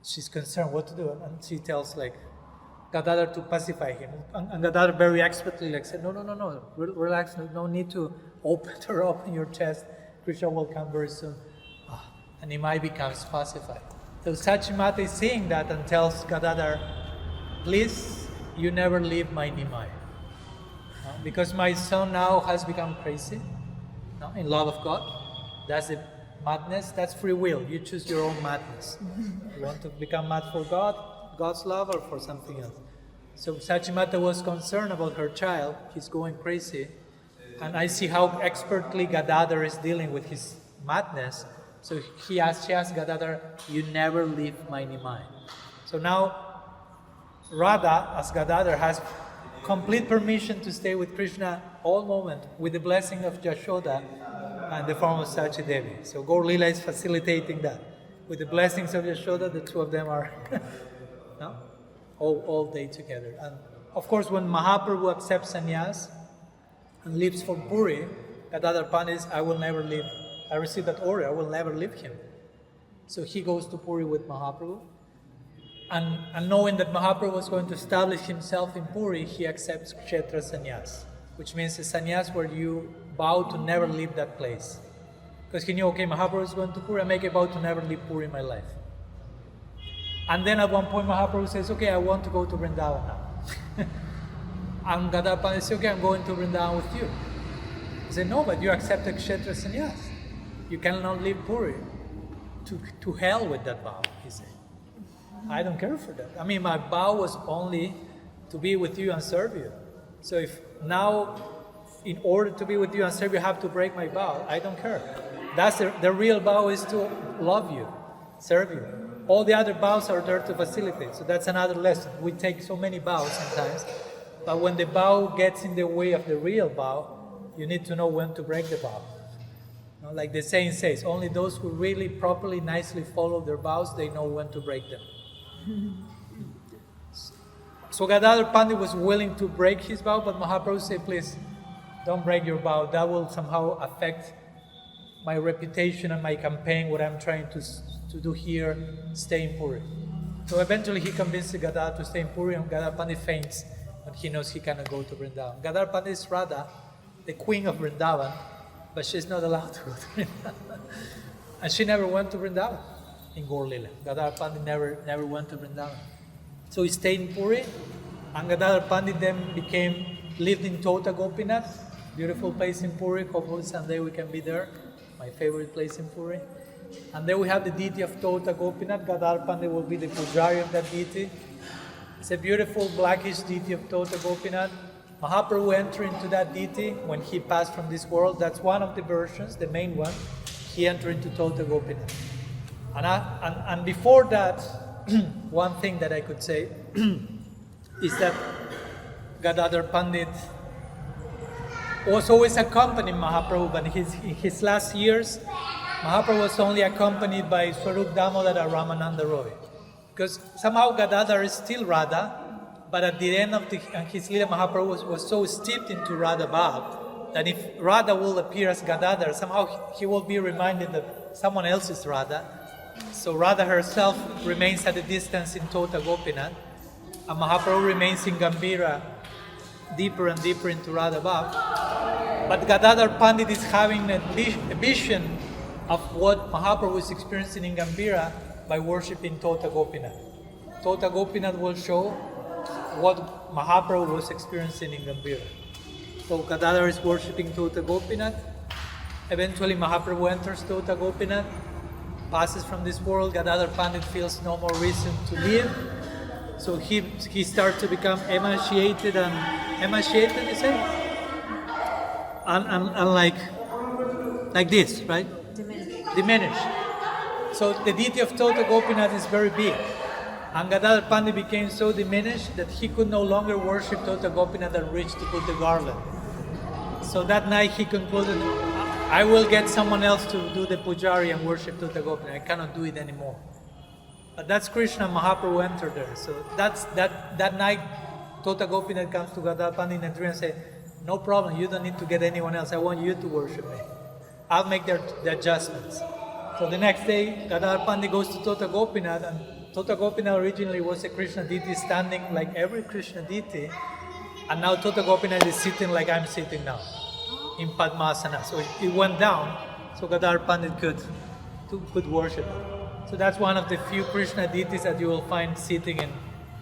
she's concerned what to do, and she tells like Gadadhar to pacify him. And Gadadhar very expertly like said, no, relax, no need to tear open your chest. Krishna will come very soon. And Nimai becomes pacified. So Sachimata is seeing that and tells Gadadhar, please, you never leave my Nimai. Because my son now has become crazy, in love of God. That's the madness, that's free will. You choose your own madness. You want to become mad for God, God's love, or for something else. So Sachimata was concerned about her child. He's going crazy. And I see how expertly Gadadhar is dealing with his madness. So she asked Gadadhar, you never leave my Nimai. So now Radha, as Gadadhar, has complete permission to stay with Krishna all moment with the blessing of Yashoda and the form of Sachi Devi. So Gaur Leela is facilitating that. With the blessings of Yashoda, the two of them are all day together. And of course, when Mahaprabhu accepts sannyas and leaves for Puri, Gadadhar Pandit, I will never leave. I received that order, I will never leave him. So he goes to Puri with Mahaprabhu. And knowing that Mahaprabhu was going to establish himself in Puri, he accepts Kshetra sannyas, which means a sannyas where you vow to never leave that place. Because he knew, okay, Mahaprabhu is going to Puri, I make a vow to never leave Puri in my life. And then at one point Mahaprabhu says, okay, I want to go to Vrindavan now. And Gadadhar Pandit says, okay, I'm going to Vrindavan with you. He said, no, but you accept a Kshetra sannyas. You cannot leave Puri. To hell with that vow, he said. I don't care for that. I mean, my vow was only to be with you and serve you. So if now, in order to be with you and serve you, I have to break my vow, I don't care. That's the real vow is to love you, serve you. All the other vows are there to facilitate. So that's another lesson. We take so many vows sometimes, but when the vow gets in the way of the real vow, you need to know when to break the vow. Like the saying says, only those who really properly, nicely follow their vows, they know when to break them. So Gadadhar Pandit was willing to break his vow, but Mahaprabhu said, please, don't break your vow. That will somehow affect my reputation and my campaign, what I'm trying to do here, stay in Puri. So eventually he convinced Gadadhar to stay in Puri, and Gadadhar Pandit faints when he knows he cannot go to Vrindavan. Gadadhar Pandit is Radha, the queen of Vrindavan, but she's not allowed to go to Vrindavan. And she never went to Vrindavan in Gaur Leela. Gadadhar Pandit never went to Vrindavan. So he stayed in Puri, and Gadadhar Pandit then lived in Tota Gopinath, beautiful place in Puri. Hopefully someday we can be there, my favorite place in Puri. And then we have the deity of Tota Gopinath. Gadadhar Pandit will be the pujari of that deity. It's a beautiful blackish deity of Tota Gopinath. Mahaprabhu entered into that deity when he passed from this world. That's one of the versions, the main one. He entered into Tota Gopinath. And before that, one thing that I could say is that Gadadhar Pandit was always accompanying Mahaprabhu, but in his last years, Mahaprabhu was only accompanied by Swarup Damodar and Ramananda Roy. Because somehow Gadadhar is still Radha, but at the end of his Leela, Mahaprabhu was so steeped into Radha Bhav that if Radha will appear as Gadadhar, somehow he will be reminded that someone else is Radha. So Radha herself remains at a distance in Tota Gopinath, and Mahaprabhu remains in Gambhira, deeper and deeper into Radha Bhav. But Gadadhar Pandit is having a vision of what Mahaprabhu is experiencing in Gambhira by worshipping Tota Gopinath. Tota Gopinath will show what Mahaprabhu was experiencing in Gambhira. So Gadadhar is worshipping Tota Gopinath. Eventually Mahaprabhu enters Tota Gopinath, passes from this world. Gadadhar Pandit feels no more reason to live. So he starts to become emaciated, you say? And like this, right? Diminished. So the deity of Tota Gopinath is very big. And Gadadhar Pandit became so diminished that he could no longer worship Tota Gopinath and reach to put the garland. So that night he concluded, I will get someone else to do the pujari and worship Tota Gopinath. I cannot do it anymore. But that's Krishna Mahaprabhu entered there. So that night Tota Gopinath comes to Gadadhar Pandit in a dream and says, no problem, you don't need to get anyone else. I want you to worship me. I'll make the adjustments. So the next day, Gadadhar Pandit goes to Tota Gopinath, and Tota Gopinath originally was a Krishna deity standing like every Krishna deity, and now Tota Gopinath is sitting like I'm sitting now, in Padmasana. So it went down, so Gadadhar Pandit could worship him. So that's one of the few Krishna deities that you will find sitting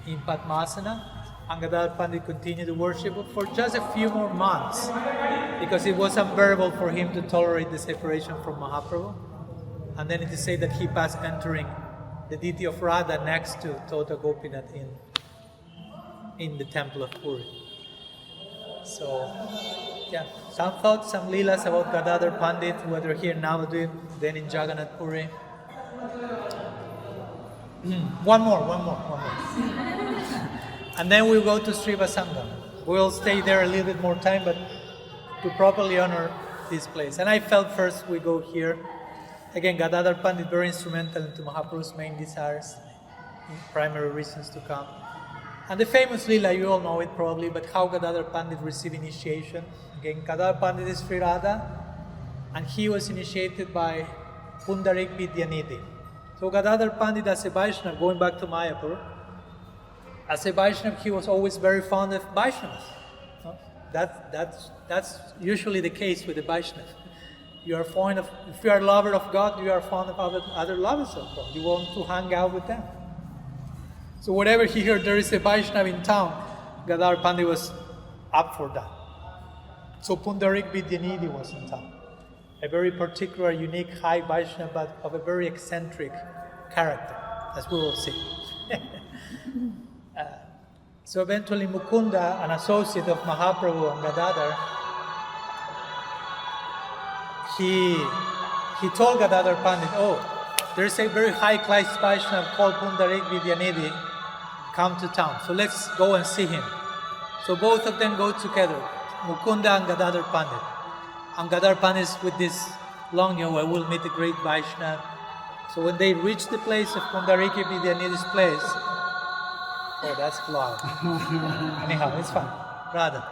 in Padmasana. And Gadadhar Pandit continued to worship for just a few more months, because it was unbearable for him to tolerate the separation from Mahaprabhu. And then it is said that he passed entering the deity of Radha next to Tota Gopinath in the temple of Puri. So, yeah, some thoughts, some leelas about Gadadhar Pandit, whether here in Navadvip, then in Jagannath Puri. One more. And then we'll go to Srivas Angan. We'll stay there a little bit more time, but to properly honor this place. And I felt first we go here. Again, Gadadhar Pandit very instrumental into Mahaprabhu's main desires, primary reasons to come. And the famous Leela, you all know it probably, but how Gadadhar Pandit received initiation. Again, Gadadhar Pandit is Sri Radha, and he was initiated by Pundarik Vidyanidhi. So Gadadhar Pandit as a Vaishnava, going back to Mayapur, as a Vaishnava, he was always very fond of Vaishnavas. No? That's usually the case with the Vaishnava. You are fond of, if you are a lover of God, you are fond of other lovers of God. You want to hang out with them. So whatever he heard, there is a Vaishnava in town, Gadadhar Pandit was up for that. So Pundarik Vidyanidhi was in town. A very particular, unique, high Vaishnava, but of a very eccentric character, as we will see. So eventually Mukunda, an associate of Mahaprabhu and Gadadhar, he told Gadadhar Pandit, there's a very high-class Vaishnava called Pundarik Vidyanidhi, come to town. So let's go and see him. So both of them go together, Mukunda and Gadadhar Pandit. And Gadadhar Pandit is with this longing, I will meet the great Vaishnava. So when they reach the place of Pundarik Vidyanidhi's place, that's flawed. Anyhow, it's fine. Radha.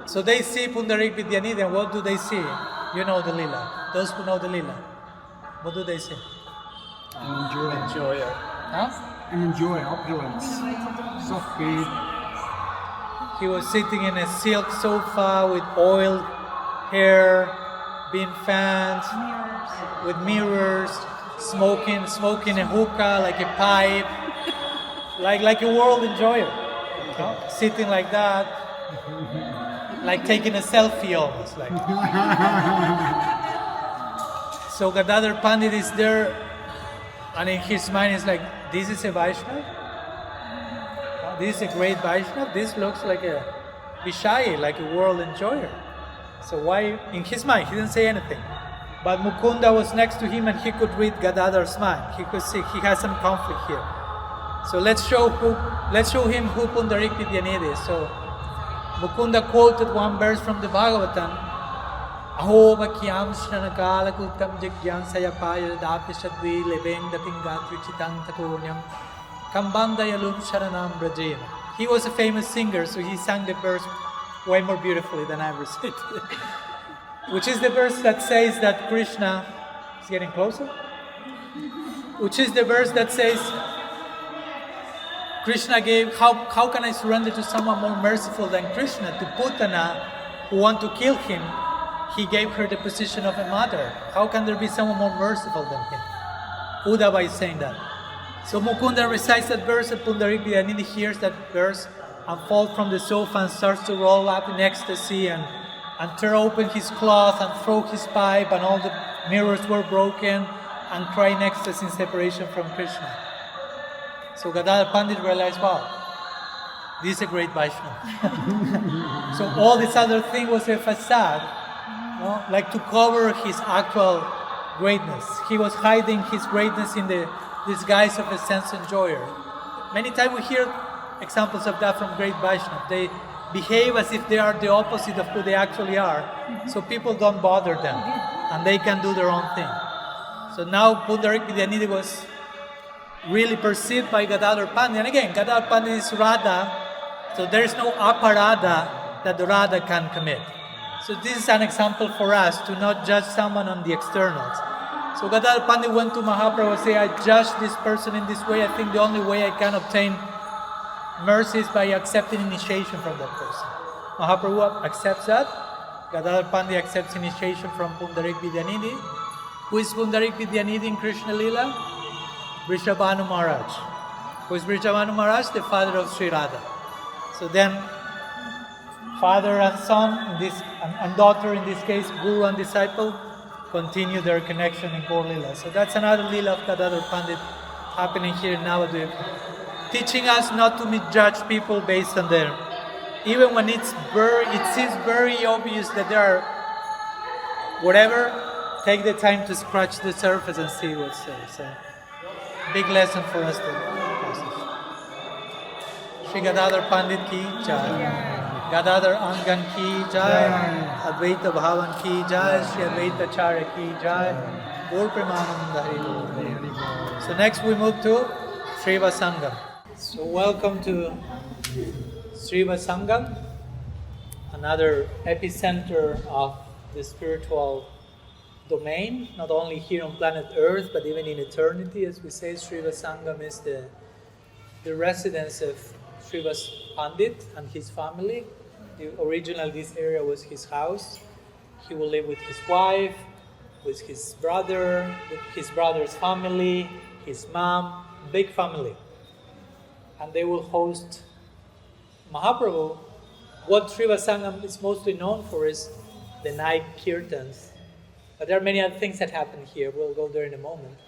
So they see Pundarik Vidyanidhi, and what do they see? You know the Leela. Those who know the Leela. What do they see? Enjoy it. Huh? And enjoy opulence. Soft feed. He was sitting in a silk sofa with oiled hair, being fanned, with mirrors, smoking a hookah like a pipe, like a world enjoyer. Sitting like that, like taking a selfie almost. Like. So Gadadhar Pandit is there, and in his mind is like, this is a Vaishnava? This is a great Vaishnava? This looks like a Vishayi, like a world enjoyer. So why, in his mind, he didn't say anything. But Mukunda was next to him and he could read Gadadhar's mind. He could see he has some conflict here. So let's show him who Pundarik Vidyanidhi is. So Mukunda quoted one verse from the Bhagavatam, Aho vakyam shranakala kultam jigyan sayapaya dapishatvi levendating gatrichitang takonyam kambandayalum sharanam brajena. He was a famous singer, so he sang the verse way more beautifully than I ever said. Which is the verse that says that Krishna is getting closer? Which is the verse that says Krishna gave, how can I surrender to someone more merciful than Krishna? To Putana, who want to kill him, he gave her the position of a mother. How can there be someone more merciful than him? Uddhava is saying that. So Mukunda recites that verse, and Pundarik Vidyanidhi hears that verse and falls from the sofa and starts to roll up in ecstasy and tear open his cloth and throw his pipe, and all the mirrors were broken, and cry in ecstasy in separation from Krishna. So Gadadhar Pandit realized, wow, this is a great Vaishnava. So all this other thing was a facade, like to cover his actual greatness. He was hiding his greatness in the disguise of a sense enjoyer. Many times we hear examples of that from great Vaishnavas. They behave as if they are the opposite of who they actually are, so people don't bother them, and they can do their own thing. So now Pundarik Vidyanidhi was really perceived by Gadadhar Pandit. And again, Gadadhar Pandit is Radha, so there is no aparadha that the Radha can commit. So this is an example for us to not judge someone on the externals. So Gadadhar Pandit went to Mahaprabhu and said, I judge this person in this way. I think the only way I can obtain mercy is by accepting initiation from that person. Mahaprabhu accepts that. Gadadhar Pandit accepts initiation from Pundarik Vidyanidhi. Who is Pundarik Vidyanidhi in Krishna Lila? Vrishabhanu Maharaj. Who is Vrishabhanu Maharaj? The father of Sri Radha. So then, father and son, and daughter in this case, guru and disciple, continue their connection in Gaur Lila. So that's another Lila of Gadadhar Pandit happening here in Navadvipa, teaching us not to misjudge people based on their, even when it seems very obvious that they are whatever, take the time to scratch the surface and see what's there. So, big lesson for us to Shri Gadadhar Pandit ki jai, Gadadhar Angan ki jai, Advaita Bhavan ki jai, Shri Advaita Charya ki jai, Gaur Premananda Hari. So next we move to Srivas Angan. So welcome to Srivas Angan, another epicenter of the spiritual domain, not only here on planet Earth, but even in eternity. As we say, Srivas Angan is the residence of Srivas Pandit and his family. Originally, this area was his house. He will live with his wife, with his brother, with his brother's family, his mom, big family. And they will host Mahaprabhu. What Srivas Angan is mostly known for is the night kirtans. But there are many other things that happen here. We'll go there in a moment.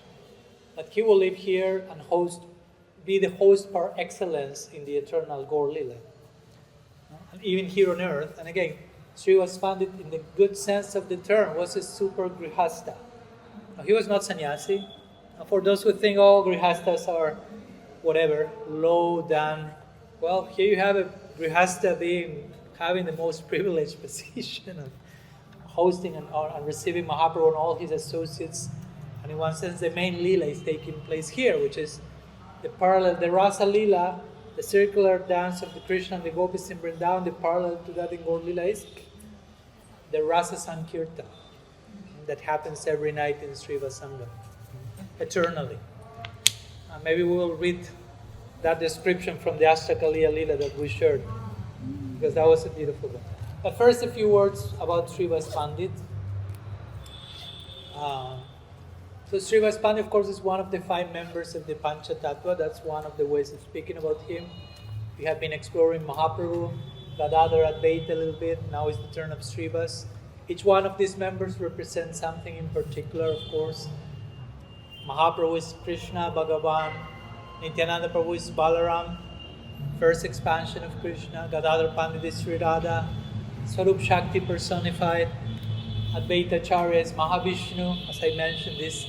But he will live here and be the host par excellence in the eternal Gaur Lila. And even here on earth. And again, Srivas Pandit, in the good sense of the term, was a super grihasta. Now, he was not sannyasi. And for those who think, grihastas are whatever, low down. Well, here you have a grihasta having the most privileged position of hosting and receiving Mahaprabhu and all his associates. And in one sense, the main Leela is taking place here, which is the Rasa Leela, the circular dance of the Krishna and the Gopis in Vrindavan. The parallel to that in Gaur Leela is the Rasa Sankirtan that happens every night in Srivas Angan, eternally. Maybe we will read that description from the Ashtakaliya Leela that we shared, because that was a beautiful one. But first, a few words about Srivas Pandit. So Srivas Pandit, of course, is one of the 5 members of the Pancha Tattva. That's one of the ways of speaking about him. We have been exploring Mahaprabhu, Gadadhar, Advaita a little bit. Now is the turn of Srivas. Each one of these members represents something in particular, of course. Mahaprabhu is Krishna, Bhagavan. Nityananda Prabhu is Balaram, first expansion of Krishna. Gadadhar Pandit is Sri Radha, Swarup Shakti personified. Advaita Acharya is Mahavishnu, as I mentioned, this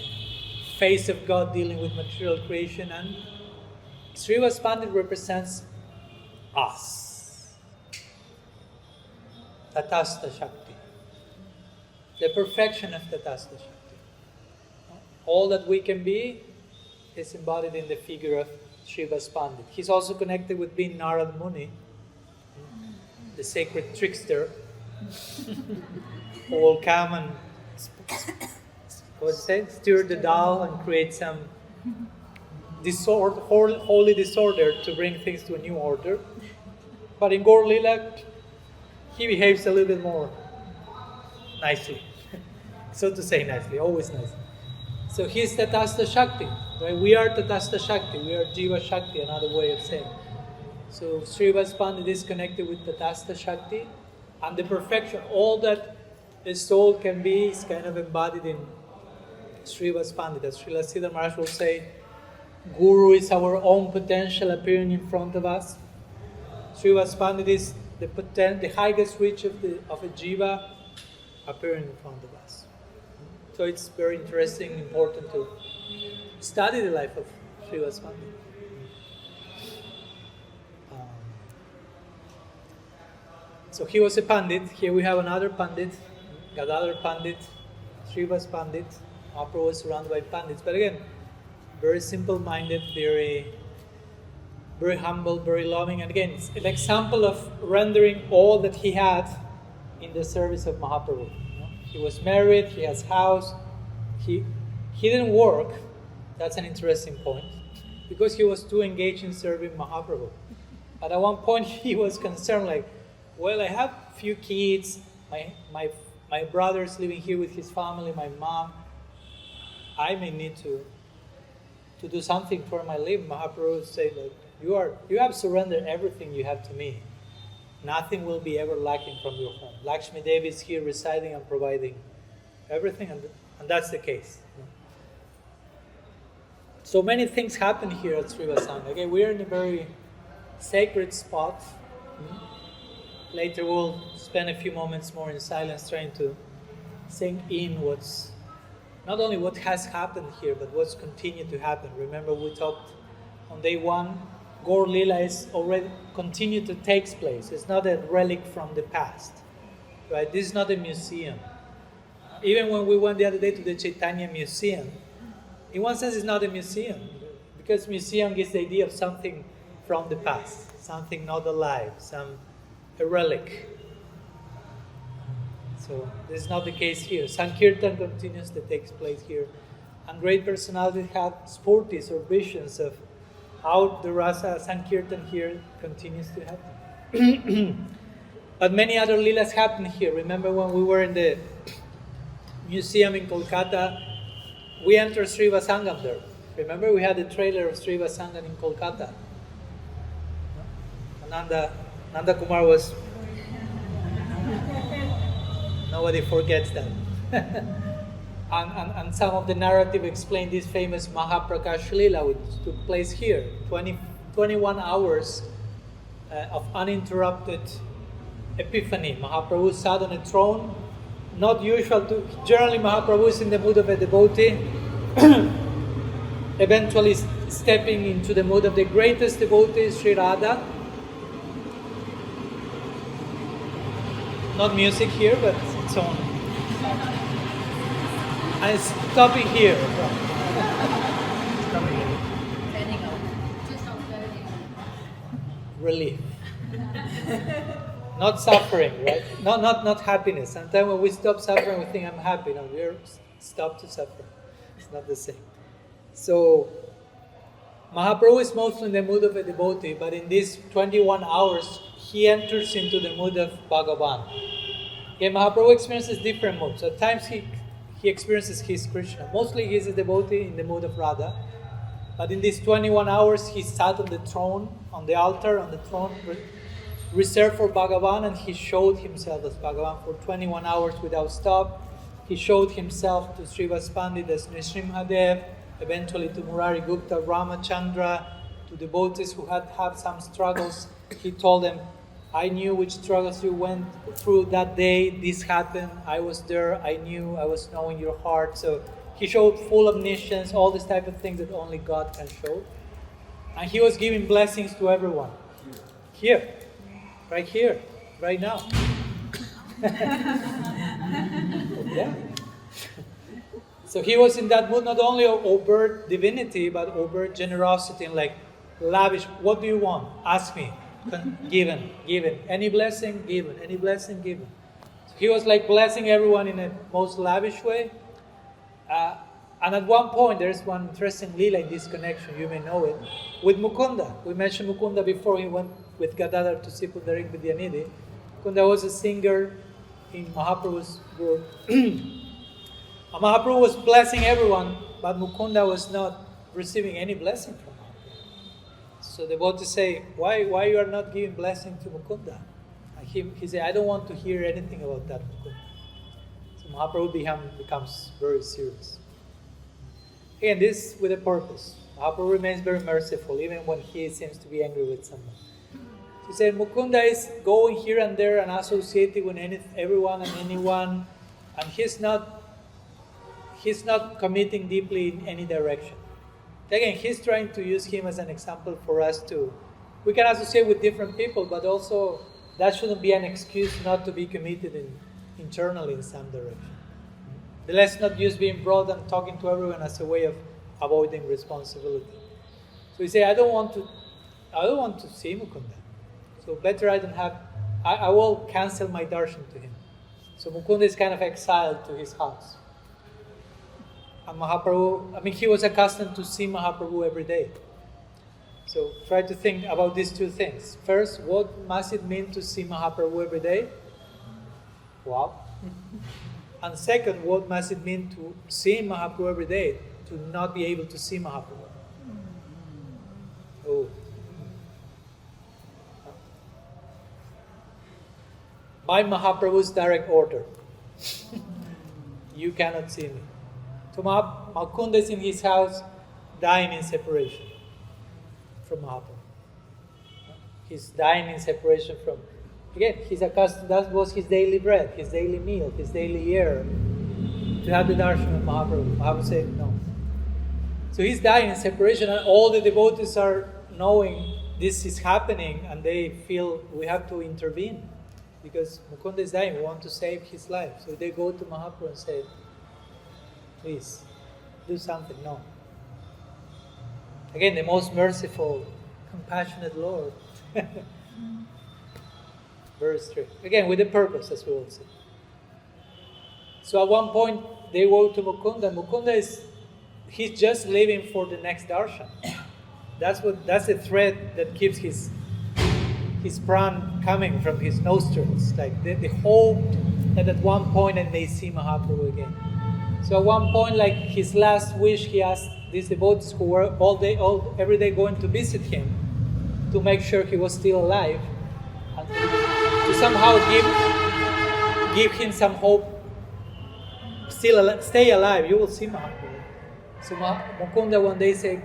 face of God dealing with material creation. And Srivas Pandit represents us. Tatastha Shakti. The perfection of Tatastha Shakti. All that we can be is embodied in the figure of Srivas Pandit. He's also connected with being Narad Muni, the sacred trickster, who will come and stir the dal and create some holy disorder to bring things to a new order. But in Gaur Lila, he behaves a little bit more nicely. So to say nicely, always nicely. So he's Tatastha Shakti. Right? We are Tatastha Shakti. We are Jiva Shakti, another way of saying. So Srivas Pandit is connected with Tatastha Shakti, and the perfection, all that the soul can be, is kind of embodied in Srivas Pandit. As Srila Siddhar Maharaj will say, Guru is our own potential appearing in front of us. Srivas Pandit is the highest reach of a Jiva appearing in front of us. So it's very interesting, important to study the life of Srivas Pandit. So he was a Pandit. Here we have another Pandit, Gadadhar Pandit, Srivas Pandit. Mahaprabhu was surrounded by Pandits. But again, very simple-minded, very humble, very loving. And again, it's an example of rendering all that he had in the service of Mahaprabhu. He was married, he has house, he didn't work. That's an interesting point, because he was too engaged in serving Mahaprabhu. But at one point he was concerned, like, well, I have few kids, my brother's living here with his family, my mom. I may need to do something for my living. Mahaprabhu said, like, you have surrendered everything you have to me. Nothing will be ever lacking from your home. Lakshmi Devi is here residing and providing everything, and that's the case. So many things happen here at Srivas Angan. Okay, we're in a very sacred spot. Later we'll spend a few moments more in silence trying to sink in what's, not only what has happened here, but what's continued to happen. Remember, we talked on day one, Gaur Lila is already continued to take place. It's not a relic from the past, right? This is not a museum. Even when we went the other day to the Chaitanya Museum, in one sense it's not a museum, because museum gives the idea of something from the past, something not alive, a relic. So this is not the case here. Sankirtan continues to take place here, and great personalities have spurtis or visions of how the rasa Sankirtan here continues to happen. But many other leelas happen here. Remember when we were in the museum in Kolkata, we entered Srivas Angan there. Remember we had the trailer of Srivas Angan in Kolkata. Nanda Kumar was... Nobody forgets that. And some of the narrative explain this famous Mahaprakash Leela, which took place here. 21 hours of uninterrupted epiphany. Mahaprabhu sat on a throne, not usual to... Generally Mahaprabhu is in the mood of a devotee, eventually stepping into the mood of the greatest devotee, Sri Radha. Not music here, but its own. I'm stopping here. Relief. Not suffering, right? Not happiness. Sometimes when we stop suffering, we think I'm happy. No, we're stopped to suffer. It's not the same. So, Mahaprabhu is mostly in the mood of a devotee, but in these 21 hours, he enters into the mood of Bhagavan. Okay, Mahaprabhu experiences different moods. At times he experiences his Krishna. Mostly he is a devotee in the mood of Radha. But in these 21 hours, he sat on the throne, on the altar, on the throne reserved for Bhagavan, and he showed himself as Bhagavan for 21 hours without stop. He showed himself to Srivas Pandit as Nrsimhadev, eventually to Murari Gupta, Ramachandra, to devotees who had some struggles. He told them, I knew which struggles you went through that day. This happened. I was there. I knew. I was knowing your heart. So he showed full omniscience, all these type of things that only God can show. And he was giving blessings to everyone. Here. Right now. Yeah. So he was in that mood, not only of overt divinity, but overt generosity and like lavish. What do you want? Ask me. Given. Any blessing, given. Any blessing, given. So he was like blessing everyone in a most lavish way. And at one point, there's one interesting lila in this connection, you may know it, with Mukunda. We mentioned Mukunda before. He went with Gadadhar to see Pundarik Vidyanidhi. Mukunda was a singer in Mahaprabhu's group. And Mahaprabhu was blessing everyone, but Mukunda was not receiving any blessing from Mahaprabhu. So the devotees say, why you are not giving blessing to Mukunda? And he said, I don't want to hear anything about that Mukunda. So Mahaprabhu becomes very serious. Again, this with a purpose. Mahaprabhu remains very merciful, even when he seems to be angry with someone. He said, Mukunda is going here and there and associating with everyone and anyone, and he's not committing deeply in any direction. Again, he's trying to use him as an example for us too. We can associate with different people, but also that shouldn't be an excuse not to be committed internally in some direction. Let's not use being broad and talking to everyone as a way of avoiding responsibility. So we say, I don't want to see Mukunda. So better I will cancel my darshan to him. So Mukunda is kind of exiled to his house. And Mahaprabhu, he was accustomed to see Mahaprabhu every day. So try to think about these two things. First, what must it mean to see Mahaprabhu every day? Wow. And second, what must it mean to see Mahaprabhu every day, to not be able to see Mahaprabhu? Oh. By Mahaprabhu's direct order, you cannot see me. So Mukunda is in his house, dying in separation from Mahaprabhu. He's dying in separation from... Again, he's accustomed, that was his daily bread, his daily meal, his daily air, to have the darshan of Mahaprabhu. Mahaprabhu said no. So he's dying in separation, and all the devotees are knowing this is happening, and they feel we have to intervene because Mukunda is dying, we want to save his life. So they go to Mahaprabhu and say, please, do something. No. Again, the most merciful, compassionate Lord. Very strict. Again, with a purpose, as we will see. So at one point, they go to Mukunda. Mukunda he's just living for the next darshan. That's the thread that keeps his pran coming from his nostrils. Like the hope that at one point and they see Mahaprabhu again. So at one point, like his last wish, he asked these devotees who were every day going to visit him to make sure he was still alive and to somehow give him some hope. Stay alive, you will see Mahaprabhu. So Mukunda one day said,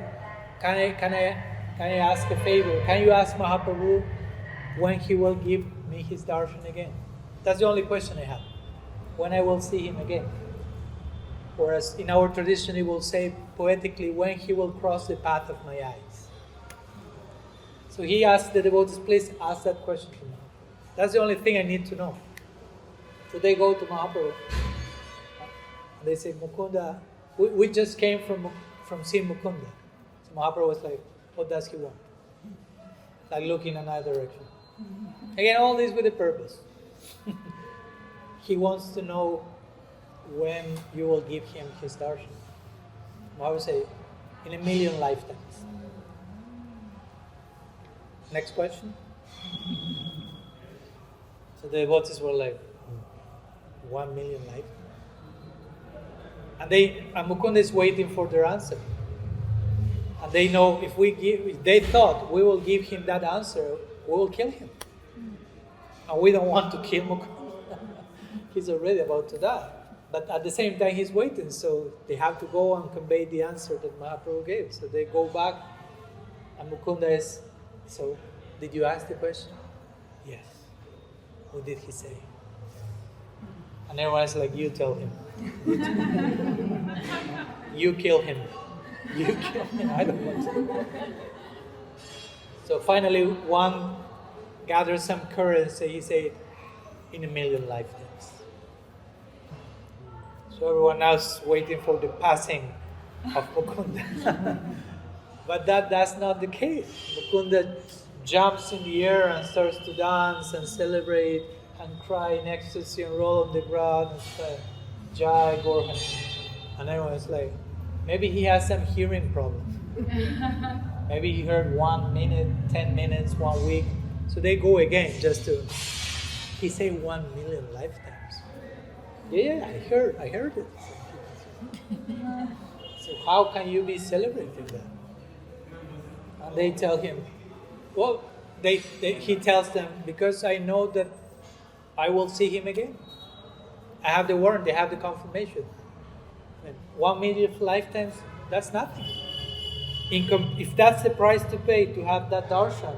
can I ask a favor? Can you ask Mahaprabhu when he will give me his darshan again? That's the only question I have. When I will see him again. Whereas in our tradition it will say poetically, when he will cross the path of my eyes. So he asked the devotees, please ask that question to me. That's the only thing I need to know. So they go to Mahaprabhu. And they say, Mukunda, we just came from seeing Mukunda. So Mahaprabhu was like, what does he want? Like looking in another direction. Again, all this with a purpose. He wants to know when you will give him his darshan. Mahaprabhu say, in 1,000,000 lifetimes. Next question. So the devotees were like, 1,000,000 lifetimes. And Mukunda is waiting for their answer. And they know if they thought we will give him that answer, we will kill him. And we don't want to kill Mukunda. He's already about to die. But at the same time, he's waiting, so they have to go and convey the answer that Mahaprabhu gave. So they go back, and Mukunda is, so did you ask the question? Yes. What did he say? And everyone's like, you tell him. You kill him. You kill him. I don't want to. So finally, one gathered some courage, so he said, in a million lifetimes. So everyone else waiting for the passing of Mukunda. But that's not the case. Mukunda jumps in the air and starts to dance and celebrate and cry in ecstasy and roll on the ground and say, Jai Gorhan. And everyone's like, maybe he has some hearing problem. Maybe he heard 1 minute, 10 minutes, 1 week. So they go again just to, he say 1 million lifetimes. Yeah, I heard it. So how can you be celebrating that? And they tell him, well, he tells them, because I know that I will see him again. I have the warrant, they have the confirmation. And 1 million lifetimes, that's nothing. If that's the price to pay to have that darshan,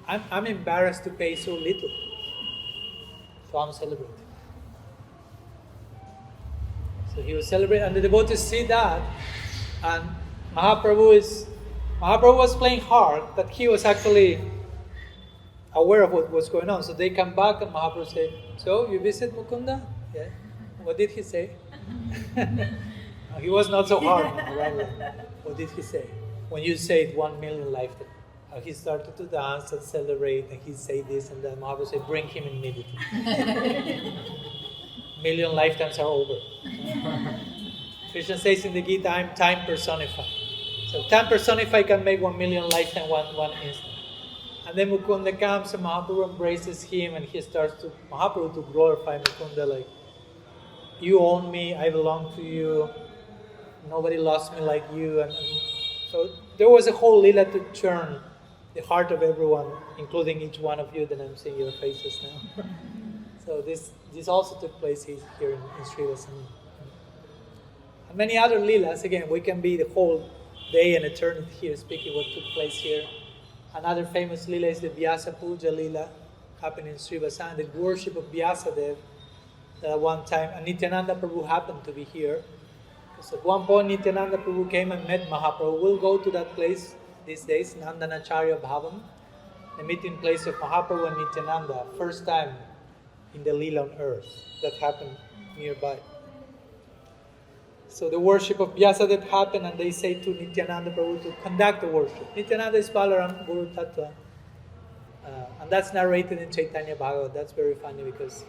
I'm embarrassed to pay so little. So I'm celebrating. So he was celebrating, and the devotees see that, and Mahaprabhu was playing hard, but he was actually aware of what was going on. So they come back, and Mahaprabhu said, so you visit Mukunda? Yeah. What did he say? He was not so hard. Right? What did he say? When you say 1 million lifetimes. He started to dance and celebrate, and he said this and that. Mahaprabhu said, bring him immediately. Million lifetimes are over. Krishna says in the Gita, I'm time personified. So time personified can make 1 million lifetimes one instant. And then Mukunda comes and Mahaprabhu embraces him, and he starts to, Mahaprabhu to glorify Mukunda like, you own me, I belong to you, nobody lost me like you. And so there was a whole lila to churn the heart of everyone, including each one of you that I'm seeing your faces now. So this also took place here in Srivas Angan. And many other lilas, again, we can be the whole day and eternity here speaking what took place here. Another famous lila is the Vyasa Puja lila, happening in Srivas Angan, the worship of Vyasadev. That at one time, and Nityananda Prabhu happened to be here. So at one point, Nityananda Prabhu came and met Mahaprabhu. We'll go to that place these days, Nandanacharya Bhavan, the meeting place of Mahaprabhu and Nityananda, first time in the Leela on earth that happened nearby. So the worship of Vyasadev happened, and they say to Nityananda Prabhu to conduct the worship. Nityananda is Balaram, Guru Tattva, and that's narrated in Chaitanya Bhagavat. That's very funny because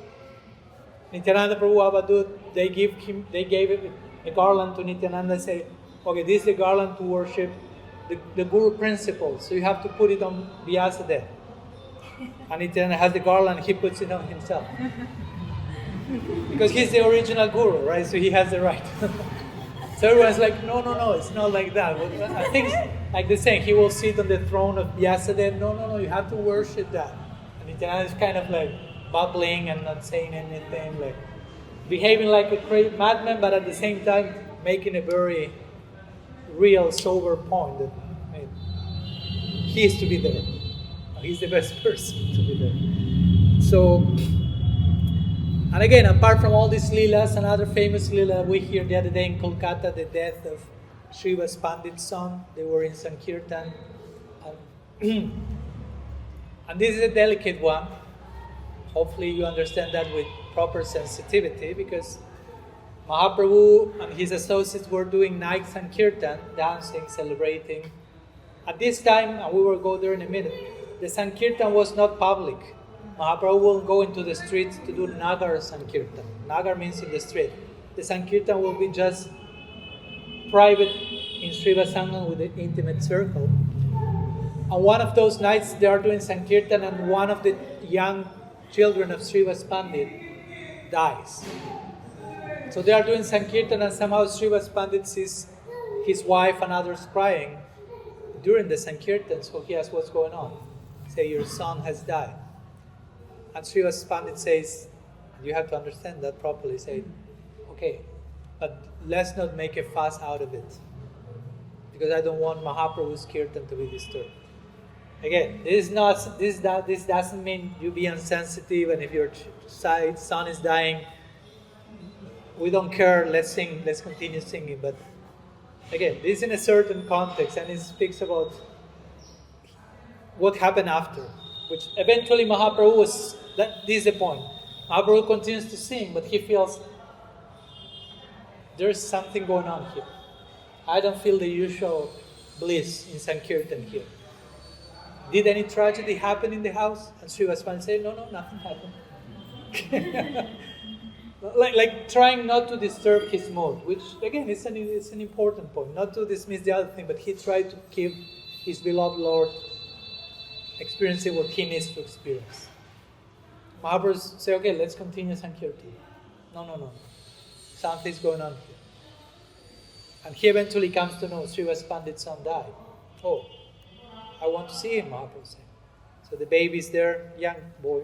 Nityananda Prabhu Avadut, they gave a garland to Nityananda and say, okay, this is the garland to worship the Guru principle, so you have to put it on Vyasadeva. And Nityananda has the garland, he puts it on himself. Because he's the original Guru, right? So he has the right. So everyone's like, no, it's not like that. I think it's like they're saying, he will sit on the throne of Vyasadeva. No, you have to worship that. And Nityananda is kind of like bubbling and not saying anything, like behaving like a crazy madman, but at the same time making a very real, sober point that he is to be there. He's the best person to be there. So, and again, apart from all these leelas, another famous leela we hear the other day in Kolkata, the death of Srivas Pandit's son. They were in Sankirtan. And this is a delicate one. Hopefully you understand that with proper sensitivity, because Mahaprabhu and his associates were doing night Sankirtan, dancing, celebrating. At this time, and we will go there in a minute, the Sankirtan was not public. Mahaprabhu will go into the streets to do Nagar Sankirtan. Nagar means in the street. The Sankirtan will be just private in Srivas Angan with an intimate circle. On one of those nights, they are doing Sankirtan, and one of the young children of Srivas Pandit dies. So they are doing Sankirtan, and somehow Srivas Pandit sees his wife and others crying during the Sankirtan, so he asks what's going on. Say, your son has died. And Srivas Pandit says, you have to understand that properly, say, okay, but let's not make a fuss out of it, because I don't want Mahaprabhu's Kirtan to be disturbed. Again, this doesn't mean you be insensitive, and if your son is dying, we don't care, let's sing, let's continue singing. But again, this is in a certain context, and it speaks about what happened after, which eventually Mahaprabhu was This is the point. Mahaprabhu continues to sing, but he feels there's something going on here. I don't feel the usual bliss in Sankirtan here. Did any tragedy happen in the house? And Srivas Angan said, no, nothing happened. like trying not to disturb his mood, which again is an important point. Not to dismiss the other thing, but he tried to keep his beloved Lord experiencing what he needs to experience. Mahaprabhu said, okay, let's continue Sankirtan. No. Something's going on here. And he eventually comes to know Srivas Pandit's son died. Oh, I want to see him, Mahaprabhu said. So the baby's there, young boy.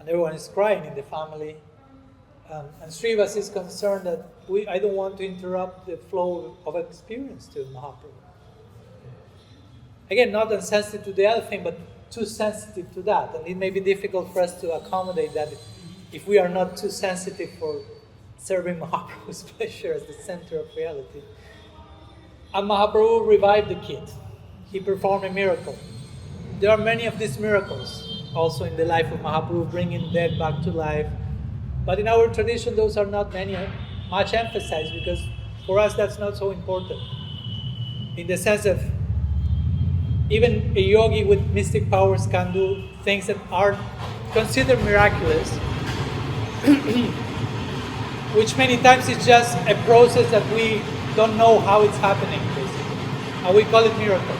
And everyone is crying in the family. And Srivas is concerned that I don't want to interrupt the flow of experience to Mahaprabhu. Again, not insensitive to the other thing, but too sensitive to that. And it may be difficult for us to accommodate that if we are not too sensitive for serving Mahaprabhu's pleasure as the center of reality. And Mahaprabhu revived the kid. He performed a miracle. There are many of these miracles also in the life of Mahaprabhu, bringing dead back to life. But in our tradition, those are not much emphasized, because for us that's not so important. In the sense of even a yogi with mystic powers can do things that are considered miraculous, which many times is just a process that we don't know how it's happening, basically. And we call it miracle.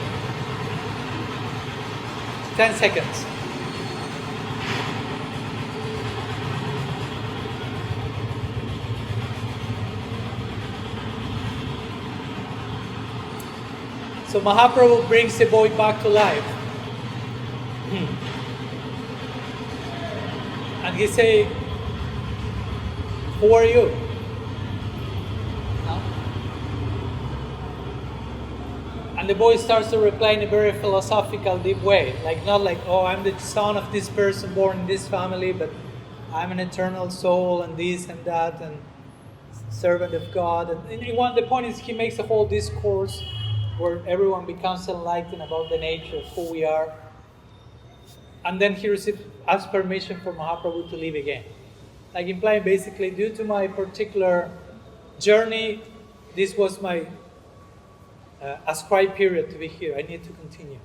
10 seconds. So Mahaprabhu brings the boy back to life. And he say, who are you? No? And the boy starts to reply in a very philosophical, deep way. Not like, oh, I'm the son of this person born in this family, but I'm an eternal soul and this and that and servant of God. And the point is he makes a whole discourse where everyone becomes enlightened about the nature of who we are. And then he asks permission for Mahaprabhu to leave again. Implying basically, due to my particular journey, this was my ascribed period to be here. I need to continue.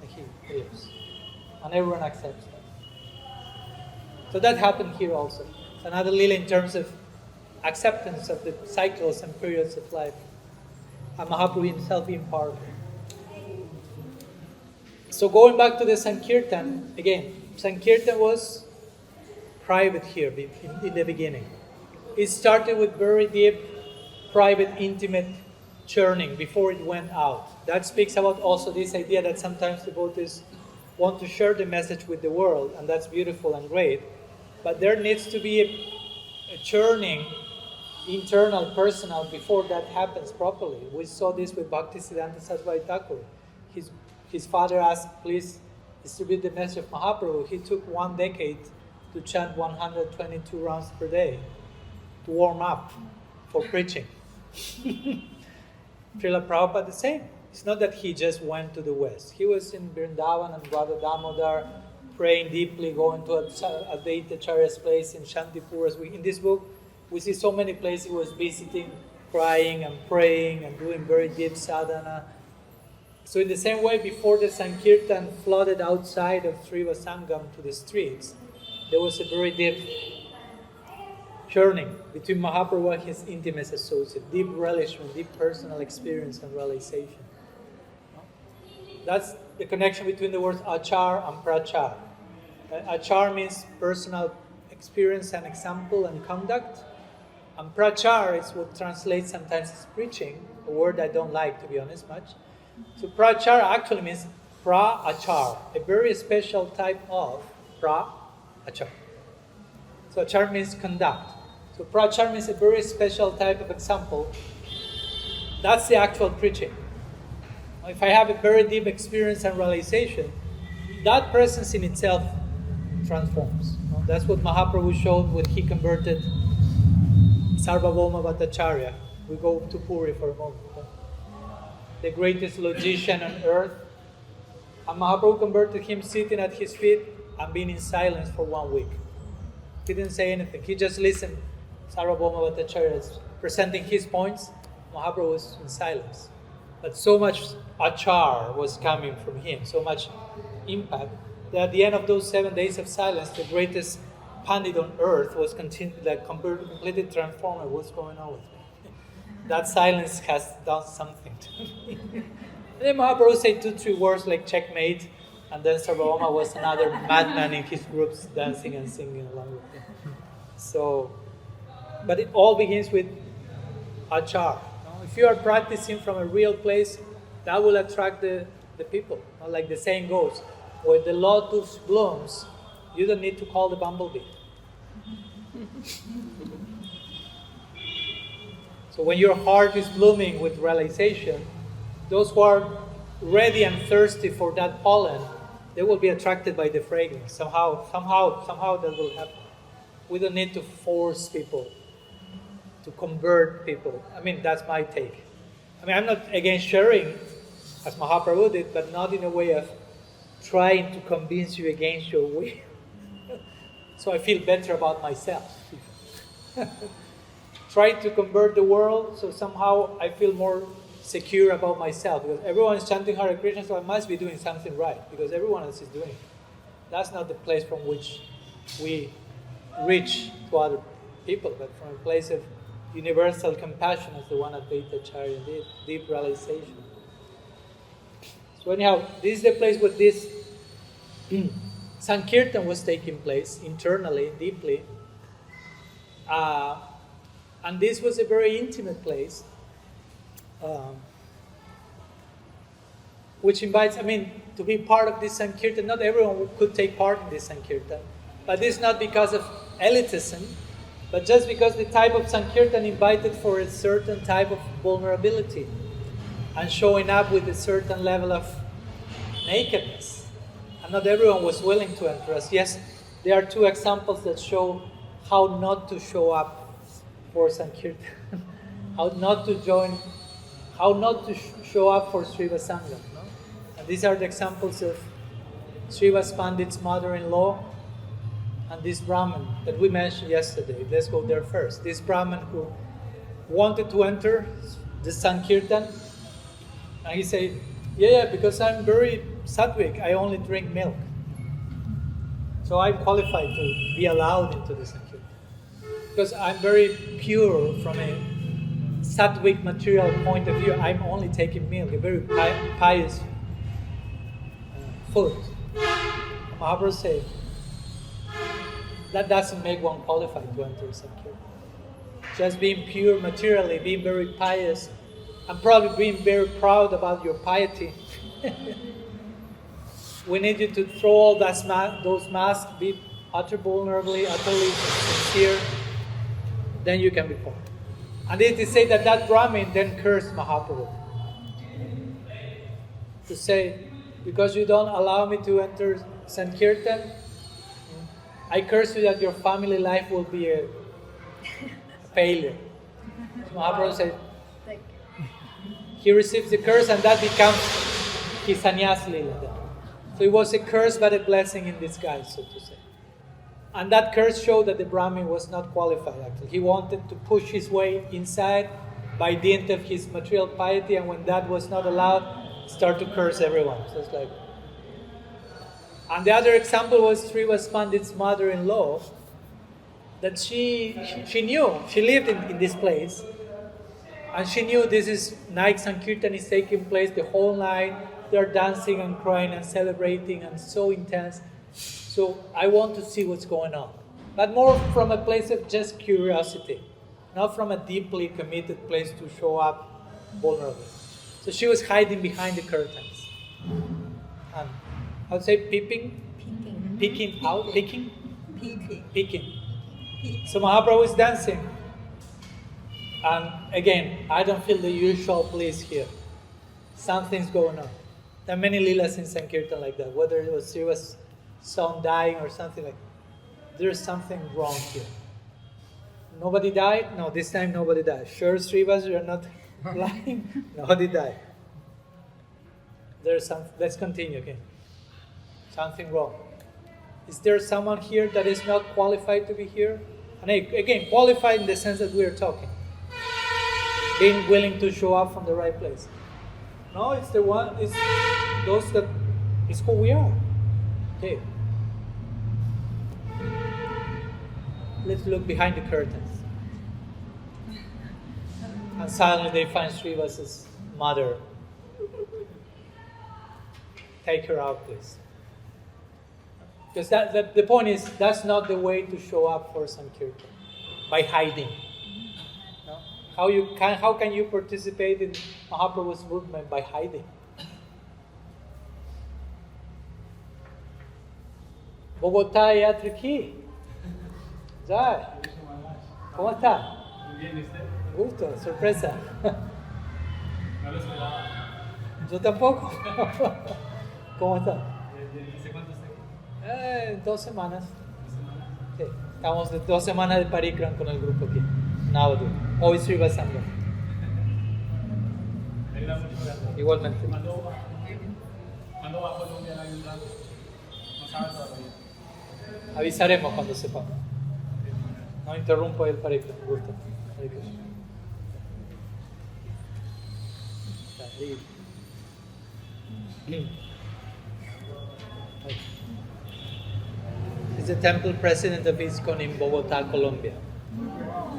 And he leaves. And everyone accepts that. So that happened here also. It's another lila in terms of acceptance of the cycles and periods of life. And Mahaprabhu himself being part of it. So going back to the Sankirtan, again, Sankirtan was private here in the beginning. It started with very deep, private, intimate churning before it went out. That speaks about also this idea that sometimes devotees want to share the message with the world, and that's beautiful and great. But there needs to be a churning, internal, personal, before that happens properly. We saw this with Bhaktisiddhanta Saraswati Thakur. His father asked, please distribute the message of Mahaprabhu. He took 1 decade to chant 122 rounds per day to warm up for preaching. Srila Prabhupada the same. It's not that he just went to the West. He was in Vrindavan and Radha Damodar, praying deeply, going to Advaita Acharya's place in Shantipur. In this book, we see so many places he was visiting, crying and praying and doing very deep sadhana. So in the same way, before the Sankirtan flooded outside of Srivas Angan to the streets, there was a very deep churning between Mahaprabhu and his intimate associate, deep relation, deep personal experience and realization. That's the connection between the words achar and prachar. Achar means personal experience and example and conduct. And prachar is what translates sometimes as preaching, a word I don't like, to be honest, much. So prachar actually means pra-achar, a very special type of pra-achar. So achar means conduct. So prachar means a very special type of example. That's the actual preaching. If I have a very deep experience and realization, that presence in itself transforms. That's what Mahaprabhu showed when he converted Sarvabhauma Bhattacharya. We go to Puri for a moment. The greatest logician on earth, And Mahaprabhu converted him sitting at his feet and being in silence for 1 week. He didn't say anything. He just listened. Sarvabhauma Bhattacharya is presenting his points. Mahaprabhu was in silence. But so much achar was coming from him, so much impact, that at the end of those 7 days of silence, the greatest Pandit on earth was completely transformed. What's going on with me? That silence has done something to me. And then Mahaprabhu said 2-3 words like checkmate, and then Sarvabhauma was another madman in his groups dancing and singing along with him. So, but it all begins with achar. If you are practicing from a real place, that will attract the people. Like the saying goes, where the lotus blooms, you don't need to call the bumblebee. So when your heart is blooming with realization, those who are ready and thirsty for that pollen, they will be attracted by the fragrance. Somehow that will happen. We don't need to force people, to convert people. I mean, that's my take. I mean, I'm not against sharing, as Mahaprabhu did, but not in a way of trying to convince you against your will. So I feel better about myself. Try to convert the world, so somehow I feel more secure about myself. Because everyone is chanting Hare Krishna, so I must be doing something right, because everyone else is doing it. That's not the place from which we reach to other people, but from a place of universal compassion, as the one Advaita Acharya did, deep realization. So anyhow, this is the place where this Sankirtan was taking place, internally, deeply. And this was a very intimate place, which invites, to be part of this Sankirtan. Not everyone could take part in this Sankirtan, but this is not because of elitism, but just because the type of Sankirtan invited for a certain type of vulnerability and showing up with a certain level of nakedness. And not everyone was willing to enter us. Yes, there are 2 examples that show how not to show up for Sankirtan, how not to show up for Srivas Angan. No? And these are the examples of Srivas Pandit's mother-in-law and this Brahmin that we mentioned yesterday. Let's go there first. This Brahmin who wanted to enter the Sankirtan, and he said, yeah, because I'm very sattvic, I only drink milk. So I'm qualified to be allowed into the Sankirtan. Because I'm very pure from a sattvic material point of view, I'm only taking milk, a very pious food. Mahaprabhu said, that doesn't make one qualified to enter Sankirtan. Just being pure materially, being very pious, and probably being very proud about your piety. We need you to throw all those masks, be utterly vulnerably, utterly sincere, then you can be part. And it is said that Brahmin then cursed Mahaprabhu. To say, because you don't allow me to enter Sankirtan, I curse you that your family life will be a failure. So Mahaprabhu said, he receives the curse and that becomes his sannyas lila. So it was a curse but a blessing in disguise, so to say. And that curse showed that the Brahmin was not qualified actually. He wanted to push his way inside by dint of his material piety, and when that was not allowed, start to curse everyone. So it's like... And the other example was Srivas Pandit's mother-in-law, that she knew, she lived in this place, and she knew this is night Sankirtan is taking place the whole night. They're dancing and crying and celebrating and so intense. So I want to see what's going on. But more from a place of just curiosity, not from a deeply committed place to show up vulnerably. So she was hiding behind the curtains. And I would say peeking. So Mahaprabhu is dancing. And again, I don't feel the usual bliss here. Something's going on. There are many leelas in Sankirtan like that, whether it was Sriva's son dying or something like that. There's something wrong here. Nobody died? No, this time nobody died. Sure, Srivas, you're not lying? Nobody died. There's some. Let's continue again. Something wrong. Is there someone here that is not qualified to be here? And again, qualified in the sense that we are talking. Being willing to show up from the right place. No, it's the one, it's those that, it's who we are. Okay. Let's look behind the curtains. And suddenly they find Srivas' mother. Take her out, please. Because the point is, that's not the way to show up for Sankirtan. By hiding. No? How can you participate in Mahaprabhu's movement by hiding? Bogotá y aquí. Jai. ¿Cómo está? Muy bien, ¿y usted? Gusto, sorpresa. No lo esperaba. Yo tampoco. ¿Cómo está? ¿Hace cuánto está aquí? 2 semanas. 2 semanas. Sí, estamos de 2 semanas de Parikram con el grupo aquí. NAVADVIPA. Hoy Srivas Angan. Me ayuda mucho verlo. Igualmente. ¿Cuándo va a Colombia el año entrante? No sabe todavía. Avisaremos cuando sepamos. No interrumpo el Parikram. Gusto. Hare Krishna. He's the temple president of ISKCON in Bogotá, Colombia.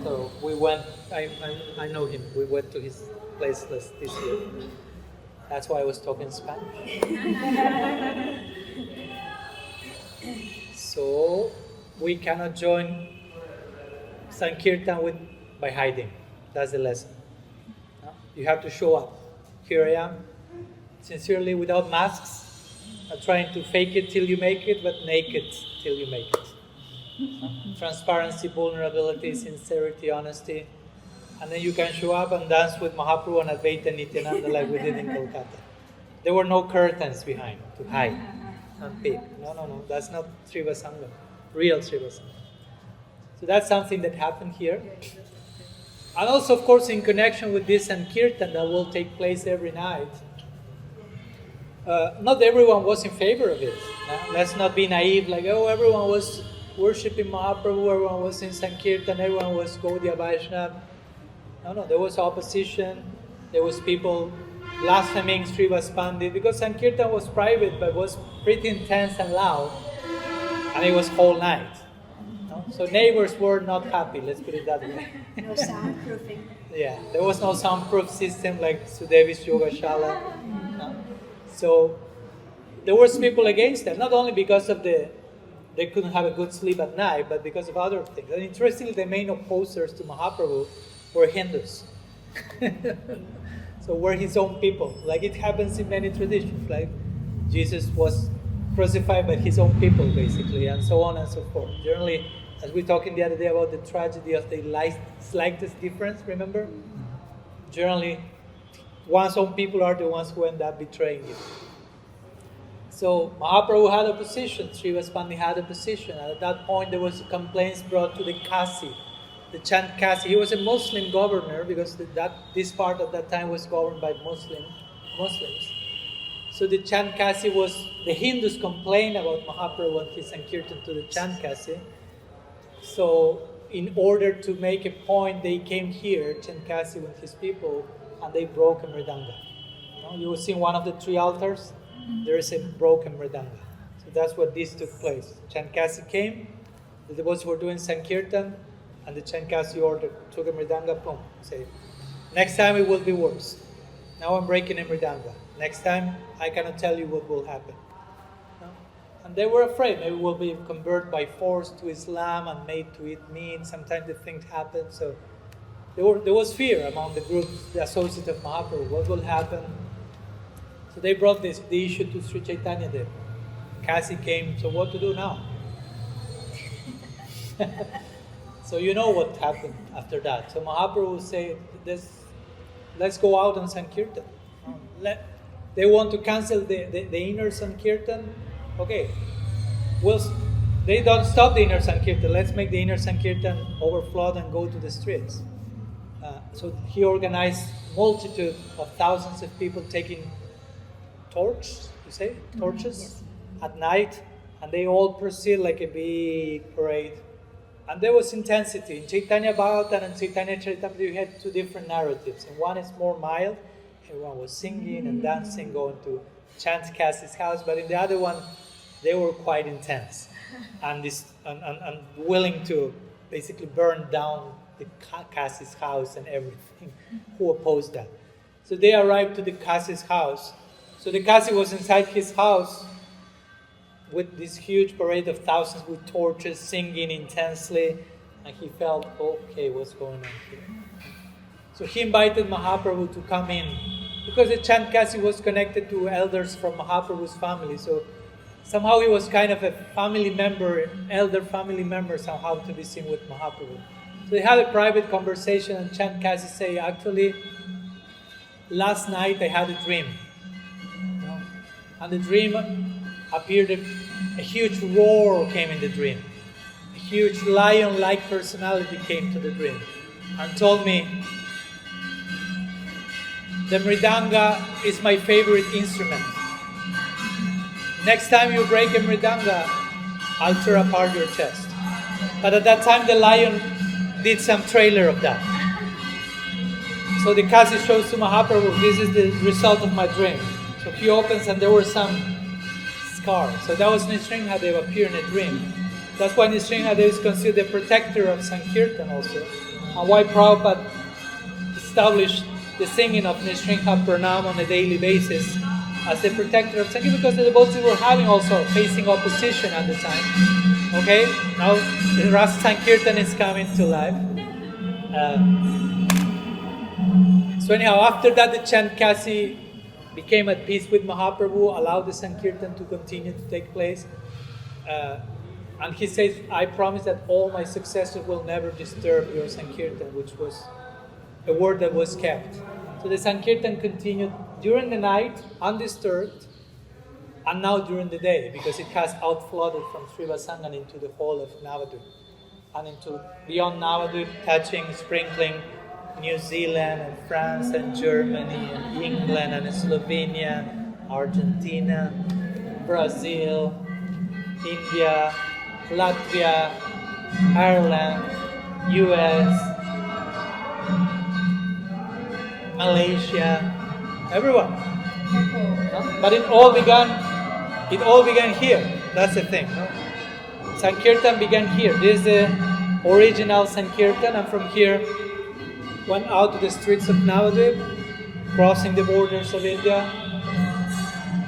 So we went, I know him, we went to his place this year. That's why I was talking Spanish. So we cannot join Sankirtan by hiding. That's the lesson. No? You have to show up. Here I am, sincerely, without masks, not trying to fake it till you make it, but naked till you make it. Transparency, vulnerability, sincerity, honesty. And then you can show up and dance with Mahaprabhu and Advaita Nityananda like we did in Kolkata. There were no curtains behind to hide and peek. No, that's not Srivas Angan, real Srivas Angan. So that's something that happened here. And also, of course, in connection with this Sankirtan that will take place every night, not everyone was in favor of it. Let's not be naive, like, oh, everyone was worshipping Mahaprabhu, everyone was in Sankirtan, everyone was Gaudiya Vaishnava. No, there was opposition, there was people blaspheming Srivas Pandit, because Sankirtan was private, but was pretty intense and loud, and it was whole night. No? So neighbors were not happy, let's put it that way. No soundproofing. Yeah, there was no soundproof system like Sudevi's Yogashala. No? So there was people against them, not only because of they couldn't have a good sleep at night, but because of other things. And interestingly, the main opposers to Mahaprabhu were Hindus. So were his own people. Like it happens in many traditions. Like Jesus was crucified by his own people, basically, and so on and so forth. Generally, as we were talking the other day about the tragedy of the slightest difference, remember? Generally, one's own people are the ones who end up betraying you. So Mahaprabhu had a position, Srivas Pandit had a position. And at that point, there was complaints brought to the Kasi, the Chand Kasi. He was a Muslim governor because this part at that time was governed by Muslims. So the Chand Kasi the Hindus complained about Mahaprabhu and his Sankirtan to the Chand Kasi. So in order to make a point, they came here, Chand Kasi with his people, and they broke a mridanga. You will see one of the 3 altars, there is a broken mridanga. So that's what this took place. Chand Kasi came, the devotees were doing Sankirtan, and the Chand Kasi order took a mridanga, boom, say, next time it will be worse. Now I'm breaking a mridanga. Next time I cannot tell you what will happen. No? And they were afraid, maybe we'll be converted by force to Islam and made to eat meat. Sometimes the things happen, so there was fear among the group, the associates of Mahaprabhu. What will happen? So they brought the issue to Sri Chaitanya Dev. Kasi came, so what to do now? So you know what happened after that. So Mahaprabhu said, let's go out on Sankirtan. They want to cancel the inner Sankirtan. Okay, they don't stop the inner Sankirtan. Let's make the inner Sankirtan overflow and go to the streets. So he organized multitude of thousands of people taking torches, at night, and they all proceed like a big parade. And there was intensity. In Chaitanya Bhagavatam and Chaitanya Charitamrita, you had two different narratives. And one is more mild, everyone was singing and dancing, going to chant Cassie's house. But in the other one, they were quite intense and willing to basically burn down the Cassie's house and everything who opposed that. So they arrived to the Cassie's house. So the Cassie was inside his house with this huge parade of thousands with torches, singing intensely, and he felt, okay, what's going on here? So he invited Mahaprabhu to come in, because the chant Kasi was connected to elders from Mahaprabhu's family, so somehow he was kind of a family member, elder family member somehow to be seen with Mahaprabhu. So they had a private conversation, and chant Kasi say, actually, last night I had a dream. And the dream appeared, a huge roar came in the dream. A huge lion-like personality came to the dream and told me, the mridanga is my favorite instrument. Next time you break a mridanga, I'll tear apart your chest. But at that time the lion did some trailer of that. So the Kasi shows to Mahaprabhu, this is the result of my dream. So he opens and there were some scars. So that was Nisringadev appear in a dream. That's why Nisringadev is considered the protector of Sankirtan also. And why Prabhupada established the singing of Nisringha Pranam on a daily basis as the protector of Sankirtan, because the devotees were having also facing opposition at the time. Okay, now the Rasa Sankirtan is coming to life. So anyhow, after that the chant Kasi became at peace with Mahaprabhu, allowed the Sankirtan to continue to take place. And he says, I promise that all my successors will never disturb your Sankirtan, which was a word that was kept. So the Sankirtan continued during the night, undisturbed, and now during the day, because it has outflooded from Srivas Angan into the whole of Navadvip, and into beyond Navadvip, touching, sprinkling New Zealand and France and Germany and England and Slovenia, Argentina, Brazil, India, Latvia, Ireland, US, Malaysia, everyone. No? But it all began here. That's the thing. No? Sankirtan began here. This is the original Sankirtan, and from here went out to the streets of Navadvip, crossing the borders of India,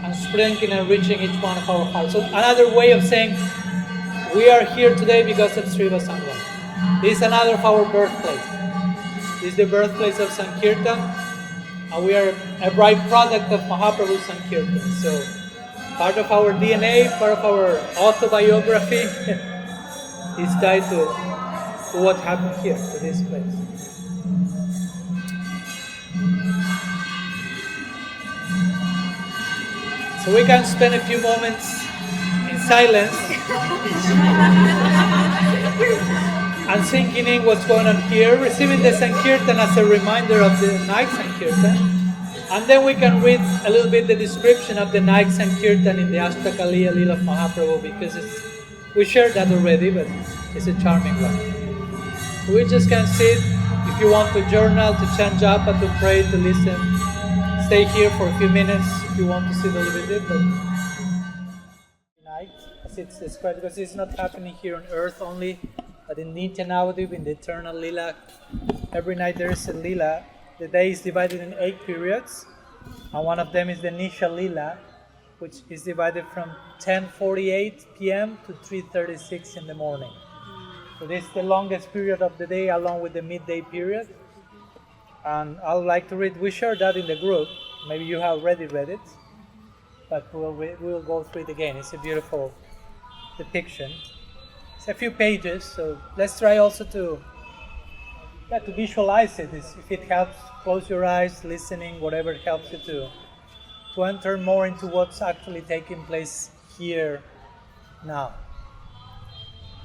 and sprinkling and reaching each one of our hearts. So another way of saying, we are here today because of Srivas Angan. This is another of our birthplace. This is the birthplace of Sankirtan, and we are a bright product of Mahaprabhu's Sankirtan. So part of our DNA, part of our autobiography is tied to what happened here, to this place. So we can spend a few moments in silence and thinking in what's going on here, receiving the Sankirtan as a reminder of the night Sankirtan, and then we can read a little bit the description of the night Sankirtan in the Ashtakaliya Lila of Mahaprabhu, because we shared that already, but it's a charming one. So we just can sit, if you want to journal, to chant japa, to pray, to listen, stay here for a few minutes if you want to sit a little bit, but night, as it's described, because it's not happening here on earth only, but in Nitya Navadvip, in the eternal Lila, every night there is a Lila. The day is divided in 8 periods, and one of them is the Nisha Lila, which is divided from 10:48 p.m. to 3:36 in the morning. So this is the longest period of the day, along with the midday period. And I would like to read, we shared that in the group, maybe you have already read it, but we'll go through it again. It's a beautiful depiction. It's a few pages, so let's try also to visualize it. If it helps, close your eyes, listening, whatever helps you to enter more into what's actually taking place here now.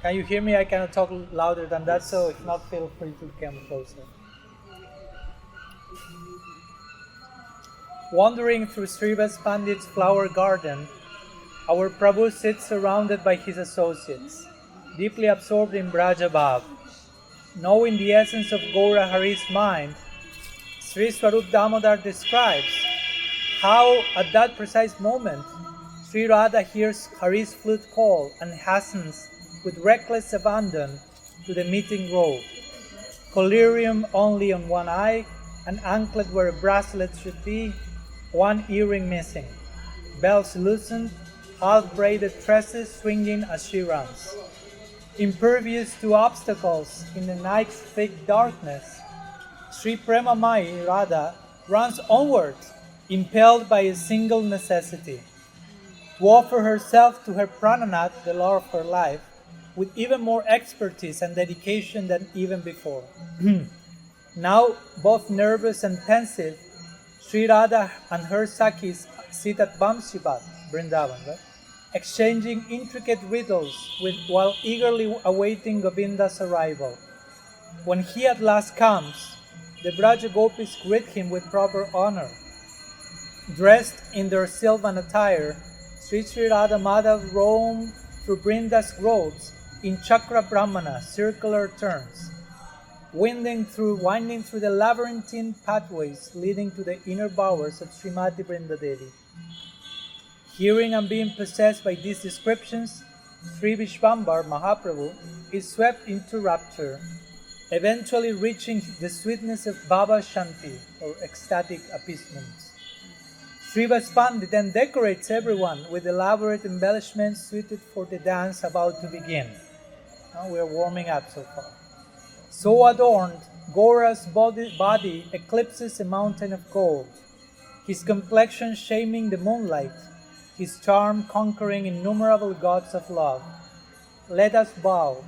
Can you hear me? I cannot talk louder than that, so if not, feel free to come closer. Wandering through Srivas Pandit's flower garden, our Prabhu sits surrounded by his associates, deeply absorbed in Braja Bhav. Knowing the essence of Gaura Hari's mind, Sri Swarup Damodar describes how at that precise moment Sri Radha hears Hari's flute call and hastens with reckless abandon to the meeting road. Collyrium only on one eye, an anklet where a bracelet should be, one earring missing, bells loosened, half-braided tresses swinging as she runs. Impervious to obstacles in the night's thick darkness, Sri Premamai Radha runs onward, impelled by a single necessity, to offer herself to her Prananath, the Lord of her life, with even more expertise and dedication than even before. Now, both nervous and pensive, Sri Radha and her Sakhis sit at Vamsipat, Vrindavan, right? Exchanging intricate riddles while eagerly awaiting Govinda's arrival. When he at last comes, the Braja Gopis greet him with proper honor. Dressed in their Sylvan attire, Sri Radha Madhav roam through Brinda's groves in Chakra Brahmana, circular turns, winding through the labyrinthine pathways leading to the inner bowers of Srimati Brindadevi. Hearing and being possessed by these descriptions, Sri Vishvambar Mahaprabhu is swept into rapture, eventually reaching the sweetness of Baba Shanti, or ecstatic appeasement. Srivas Pandit then decorates everyone with elaborate embellishments suited for the dance about to begin. Now we are warming up so far. So adorned, Gaura's body eclipses a mountain of gold, his complexion shaming the moonlight, his charm conquering innumerable gods of love. Let us bow.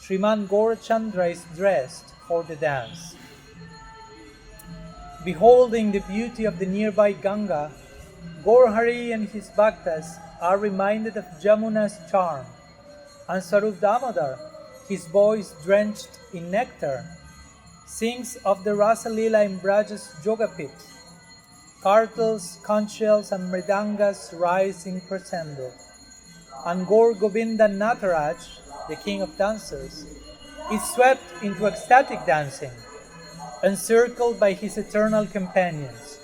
Sriman Gaurachandra is dressed for the dance. Beholding the beauty of the nearby Ganga, Gaurahari and his bhaktas are reminded of Jamuna's charm, and Swarup Damodar, his voice drenched in nectar, sings of the Rasa Leela in Braja's Yogapit. Kartals, conch shells, and mridangas rise in crescendo, and Gaur Govinda Nataraj, the king of dancers, is swept into ecstatic dancing, encircled by his eternal companions.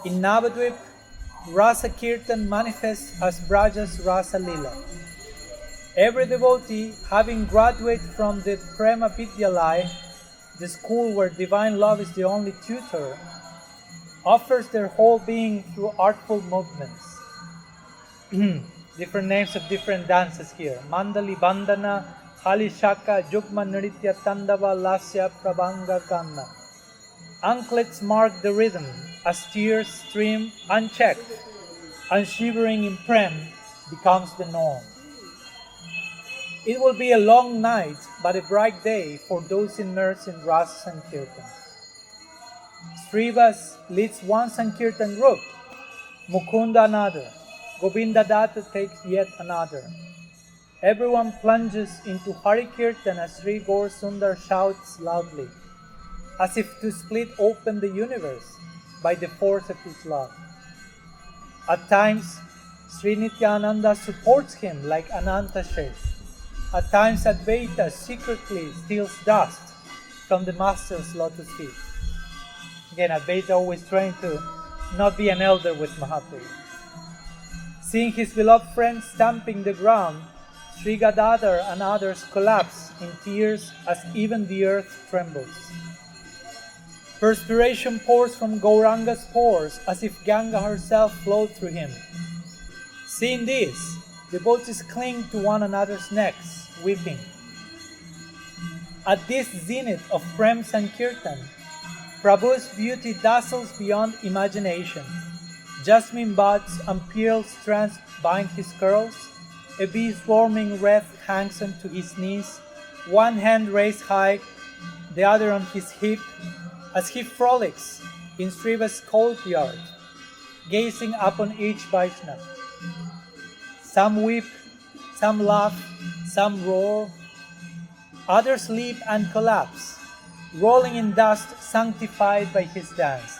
In Navadvip, Rasa Kirtan manifests as Braja's Rasa Leela. Every devotee, having graduated from the Prema Vidyalaya, the school where divine love is the only tutor, offers their whole being through artful movements. Different names of different dances here. Mandali Bandhana, Hali Shaka, Jugma Nritya, Tandava, Lasya, Prabhanga, Kanna. Anklets mark the rhythm as tears stream unchecked, and shivering in Prem becomes the norm. It will be a long night, but a bright day for those immersed in Ras Sankirtan. Srivas leads one Sankirtan group, Mukunda another, Govinda Datta takes yet another. Everyone plunges into Hari Kirtan as Sri Gaur Sundar shouts loudly, as if to split open the universe by the force of his love. At times, Sri Nityananda supports him like Ananta Sheikh. At times, Advaita secretly steals dust from the Master's lotus feet. Again, Advaita always trying to not be an elder with Mahaprabhu. Seeing his beloved friend stamping the ground, Sri Gadadhar and others collapse in tears as even the earth trembles. Perspiration pours from Gauranga's pores as if Ganga herself flowed through him. Seeing this, devotees cling to one another's necks, weeping. At this zenith of Prem Sankirtan, Prabhu's beauty dazzles beyond imagination. Jasmine buds and pearl strands bind his curls. A bee swarming wreath hangs onto his knees, one hand raised high, the other on his hip, as he frolics in Srivas' courtyard, gazing upon each Vaishnava. Some weep, some laugh, some roar. Others leap and collapse, rolling in dust sanctified by his dance.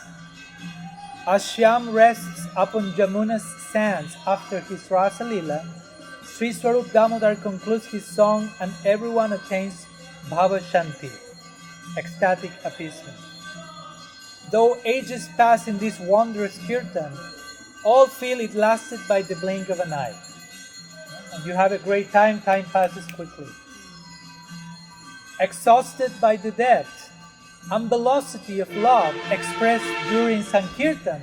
As Shyam rests upon Jamuna's sands after his Rasa Lila, Sri Swarup Damodar concludes his song and everyone attains Bhava Shanti, ecstatic appeasement. Though ages pass in this wondrous kirtan, all feel it lasted by the blink of an eye. And you have a great time passes quickly. Exhausted by the depth and velocity of love expressed during Sankirtan,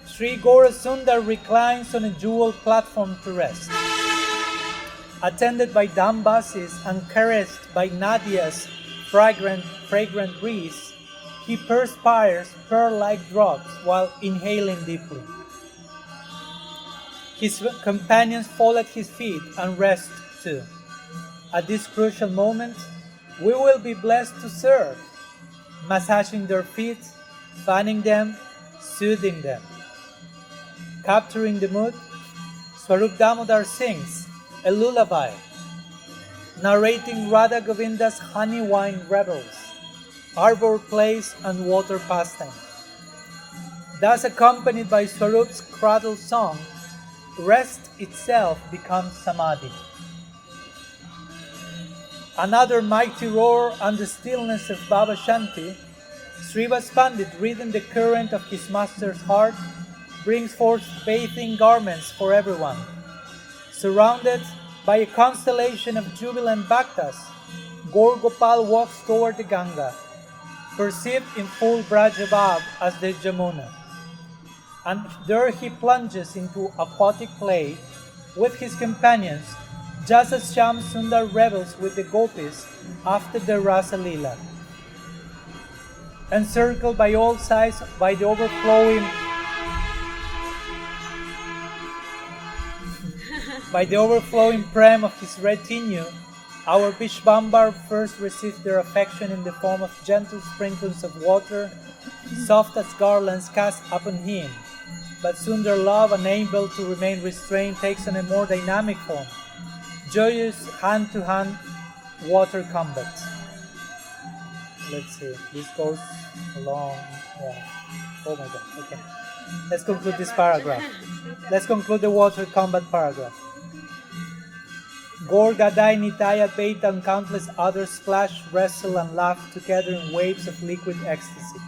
Sri Gaurasundar reclines on a jewel platform to rest. Attended by Dambasis and caressed by Nadia's fragrant breeze, he perspires pearl-like drops while inhaling deeply. His companions fall at his feet and rest too. At this crucial moment, we will be blessed to serve, massaging their feet, fanning them, soothing them. Capturing the mood, Swarup Damodar sings a lullaby, narrating Radha Govinda's honey wine revels, arbor plays and water pastime. Thus accompanied by Swarup's cradle song, rest itself becomes samadhi. Another mighty roar and the stillness of Bhava Shanti, Srivas Pandit, reading the current of his master's heart, brings forth bathing garments for everyone. Surrounded by a constellation of jubilant bhaktas, Gaur Gopal walks toward the Ganga, perceived in full Brajabhav as the Jamuna. And there he plunges into aquatic play with his companions, just as Shyam Sundar revels with the gopis after the Rasa Leela. Encircled by all sides by the overflowing prem of his retinue, our Vishvambar first received their affection in the form of gentle sprinkles of water, soft as garlands cast upon him. But soon their love, unable to remain restrained, takes on a more dynamic form, joyous hand-to-hand water combat. Let's see, this goes along. Yeah. Oh my God, okay. Let's conclude this paragraph. Let's conclude the water combat paragraph. Gaur, Gadai, Nitai, Advaita, and countless others splash, wrestle, and laugh together in waves of liquid ecstasy.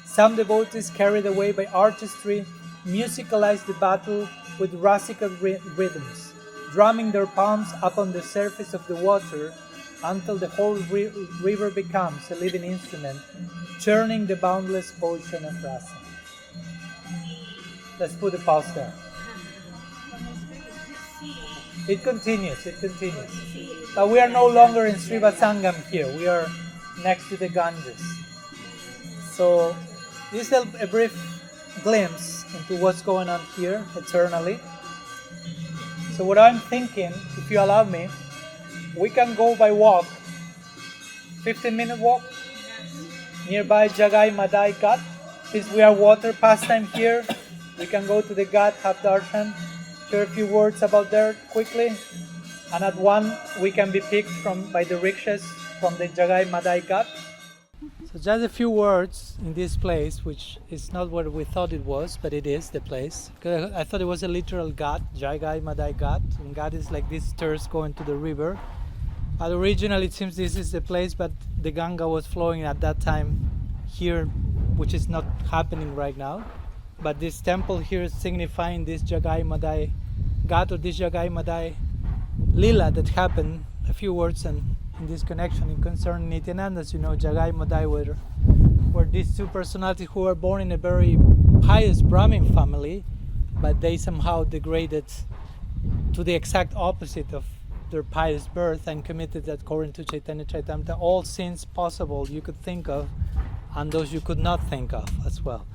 Some devotees, carried away by artistry, musicalize the battle with rasical rhythms, drumming their palms upon the surface of the water until the whole river becomes a living instrument, churning the boundless ocean of rasa. Let's put a pause there. It continues. But we are no longer in Srivas Angan here. We are next to the Ganges. So this is a brief glimpse into what's going on here eternally. So what I'm thinking, if you allow me, we can go by walk, 15-minute walk, nearby Jagai-Madhai Ghat. Since we are water pastime here, we can go to the Ghat, have darshan, share a few words about there quickly, and at 1 we can be picked by the rickshaws from the Jagai-Madhai Ghat. So just a few words in this place, which is not what we thought it was, but it is the place. Because I thought it was a literal ghat, Jagai-Madhai Ghat, and ghat is like these stairs going to the river. But originally it seems this is the place, but the Ganga was flowing at that time here, which is not happening right now. But this temple here is signifying this Jagai-Madhai Ghat, or this Jagai-Madhai Lila that happened. A few words in this connection in concerning Nityananda. As you know, Jagai-Madhai were these two personalities who were born in a very pious Brahmin family, but they somehow degraded to the exact opposite of their pious birth and committed, that according to Chaitanya Charitamrita, all sins possible you could think of and those you could not think of as well.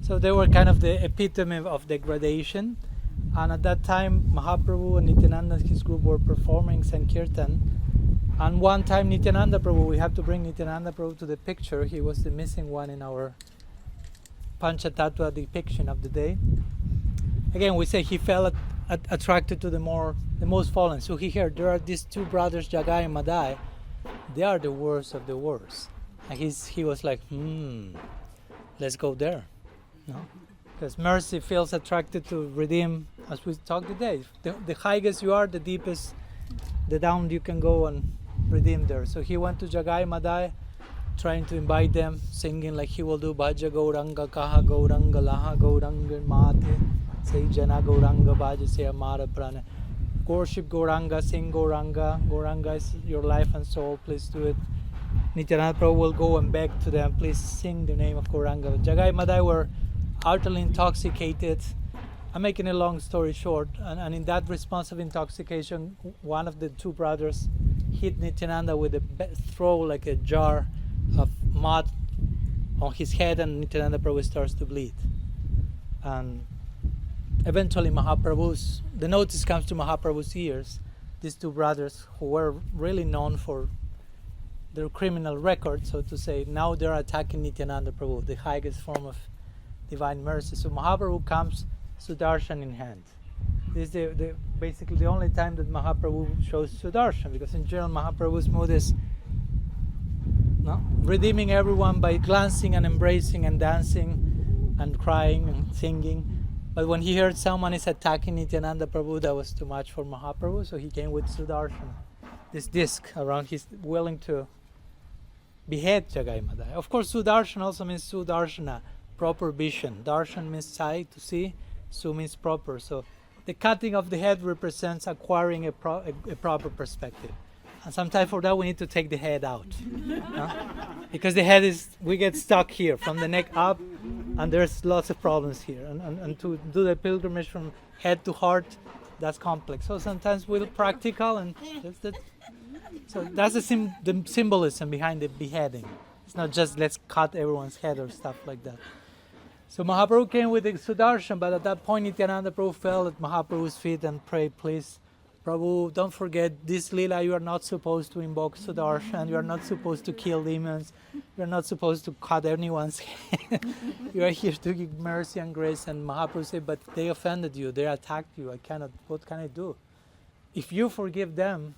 So they were kind of the epitome of degradation. And at that time, Mahaprabhu and Nityananda and his group were performing Sankirtan. And one time Nityananda Prabhu, we have to bring Nityananda Prabhu to the picture. He was the missing one in our Panchatattva depiction of the day. Again, we say he felt attracted to the most fallen. So he heard there are these two brothers, Jagai and Madhai. They are the worst of the worst. And he was like, let's go there. No? Because mercy feels attracted to redeem, as we talked today. The highest you are, the deepest, the down you can go and redeem there. So he went to Jagai-Madhai, trying to invite them, singing like he will do Bhaja Gauranga Kaha Gauranga Laha Gauranga Mate Say Jana Gauranga Bhaja Say Amara Prana. Worship Gauranga, sing Gauranga. Gauranga is your life and soul, please do it. Nityananda Prabhu will go and beg to them, please sing the name of Gauranga. Jagai-Madhai were utterly intoxicated. I'm making a long story short, and in that response of intoxication, one of the two brothers hit Nityananda with throw like a jar of mud on his head, and Nityananda Prabhu starts to bleed. And eventually the notice comes to Mahaprabhu's ears. These two brothers, who were really known for their criminal record, so to say, now they're attacking Nityananda Prabhu, the highest form of divine mercy. So Mahaprabhu comes Sudarshan in hand. This is basically the only time that Mahaprabhu shows Sudarshan, because in general Mahaprabhu's mood is redeeming everyone by glancing and embracing and dancing and crying and singing. But when he heard someone is attacking Nityananda Prabhu, that was too much for Mahaprabhu, so he came with Sudarshan, this disc around his, willing to behead Jagai-Madhai. Of course, Sudarshan also means Sudarshana, proper vision. Darshan means sight, to see. Su means proper. So the cutting of the head represents acquiring a proper perspective. And sometimes for that we need to take the head out. Because the head we get stuck here from the neck up, and there's lots of problems here. And to do the pilgrimage from head to heart, that's complex. So sometimes we're practical, and that's the symbolism behind the beheading. It's not just let's cut everyone's head or stuff like that. So Mahaprabhu came with the Sudarshan, but at that point Nityananda Prabhu fell at Mahaprabhu's feet and prayed, please, Prabhu, don't forget this Leela, you are not supposed to invoke Sudarshan, you are not supposed to kill demons, you are not supposed to cut anyone's head. You are here to give mercy and grace. And Mahaprabhu said, but they offended you, they attacked you, what can I do? If you forgive them,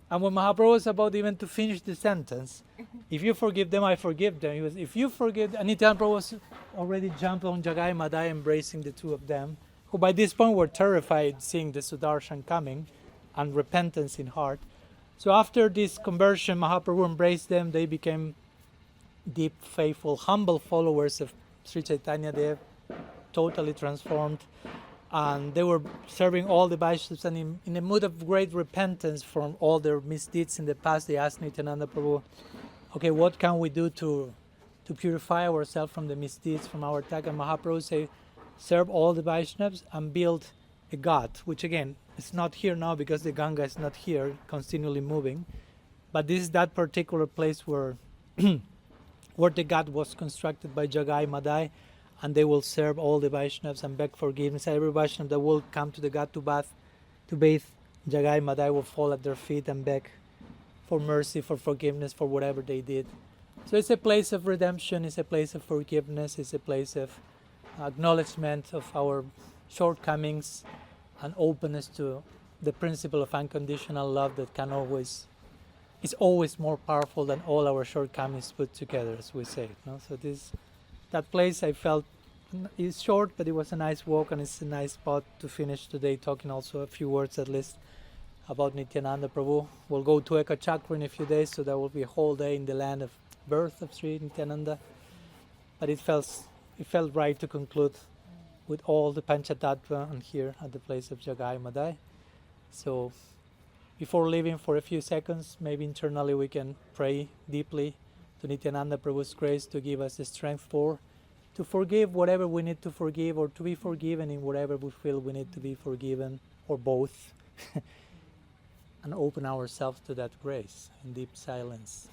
and when Mahaprabhu was about even to finish the sentence, if you forgive them, I forgive them. He was, if you forgive, and Nityananda Prabhu was already jumped on Jagai-Madhai, embracing the two of them, who by this point were terrified seeing the Sudarshan coming, and repentance in heart. So after this conversion, Mahaprabhu embraced them. They became deep, faithful, humble followers of Sri Chaitanya Dev, totally transformed. And they were serving all the Vaishnavas, and in a mood of great repentance from all their misdeeds in the past, they asked Nityananda Prabhu, okay, what can we do to purify ourselves from the misdeeds, from our attack? And Mahaprabhu said, serve all the Vaishnavas and build a ghat, which again, it's not here now because the Ganga is not here, continually moving. But this is that particular place where, where the ghat was constructed by Jagai-Madhai, and they will serve all the Vaishnavas and beg forgiveness. Every Vaishnava that will come to the ghat to bathe, Jagai-Madhai will fall at their feet and beg for mercy, for forgiveness, for whatever they did. So it's a place of redemption, it's a place of forgiveness, it's a place of acknowledgement of our shortcomings and openness to the principle of unconditional love that is always more powerful than all our shortcomings put together, as we say. No? So that place I felt is short, but it was a nice walk, and it's a nice spot to finish today, talking also a few words at least about Nityananda Prabhu. We'll go to Eka Chakra in a few days, so that will be a whole day in the land of birth of Sri Nityananda. But it felt right to conclude with all the Panchatattva and here at the place of Jagai-Madhai. So before leaving for a few seconds, maybe internally we can pray deeply to Nityananda Prabhu's grace to give us the strength to forgive whatever we need to forgive, or to be forgiven in whatever we feel we need to be forgiven, or both, and open ourselves to that grace in deep silence.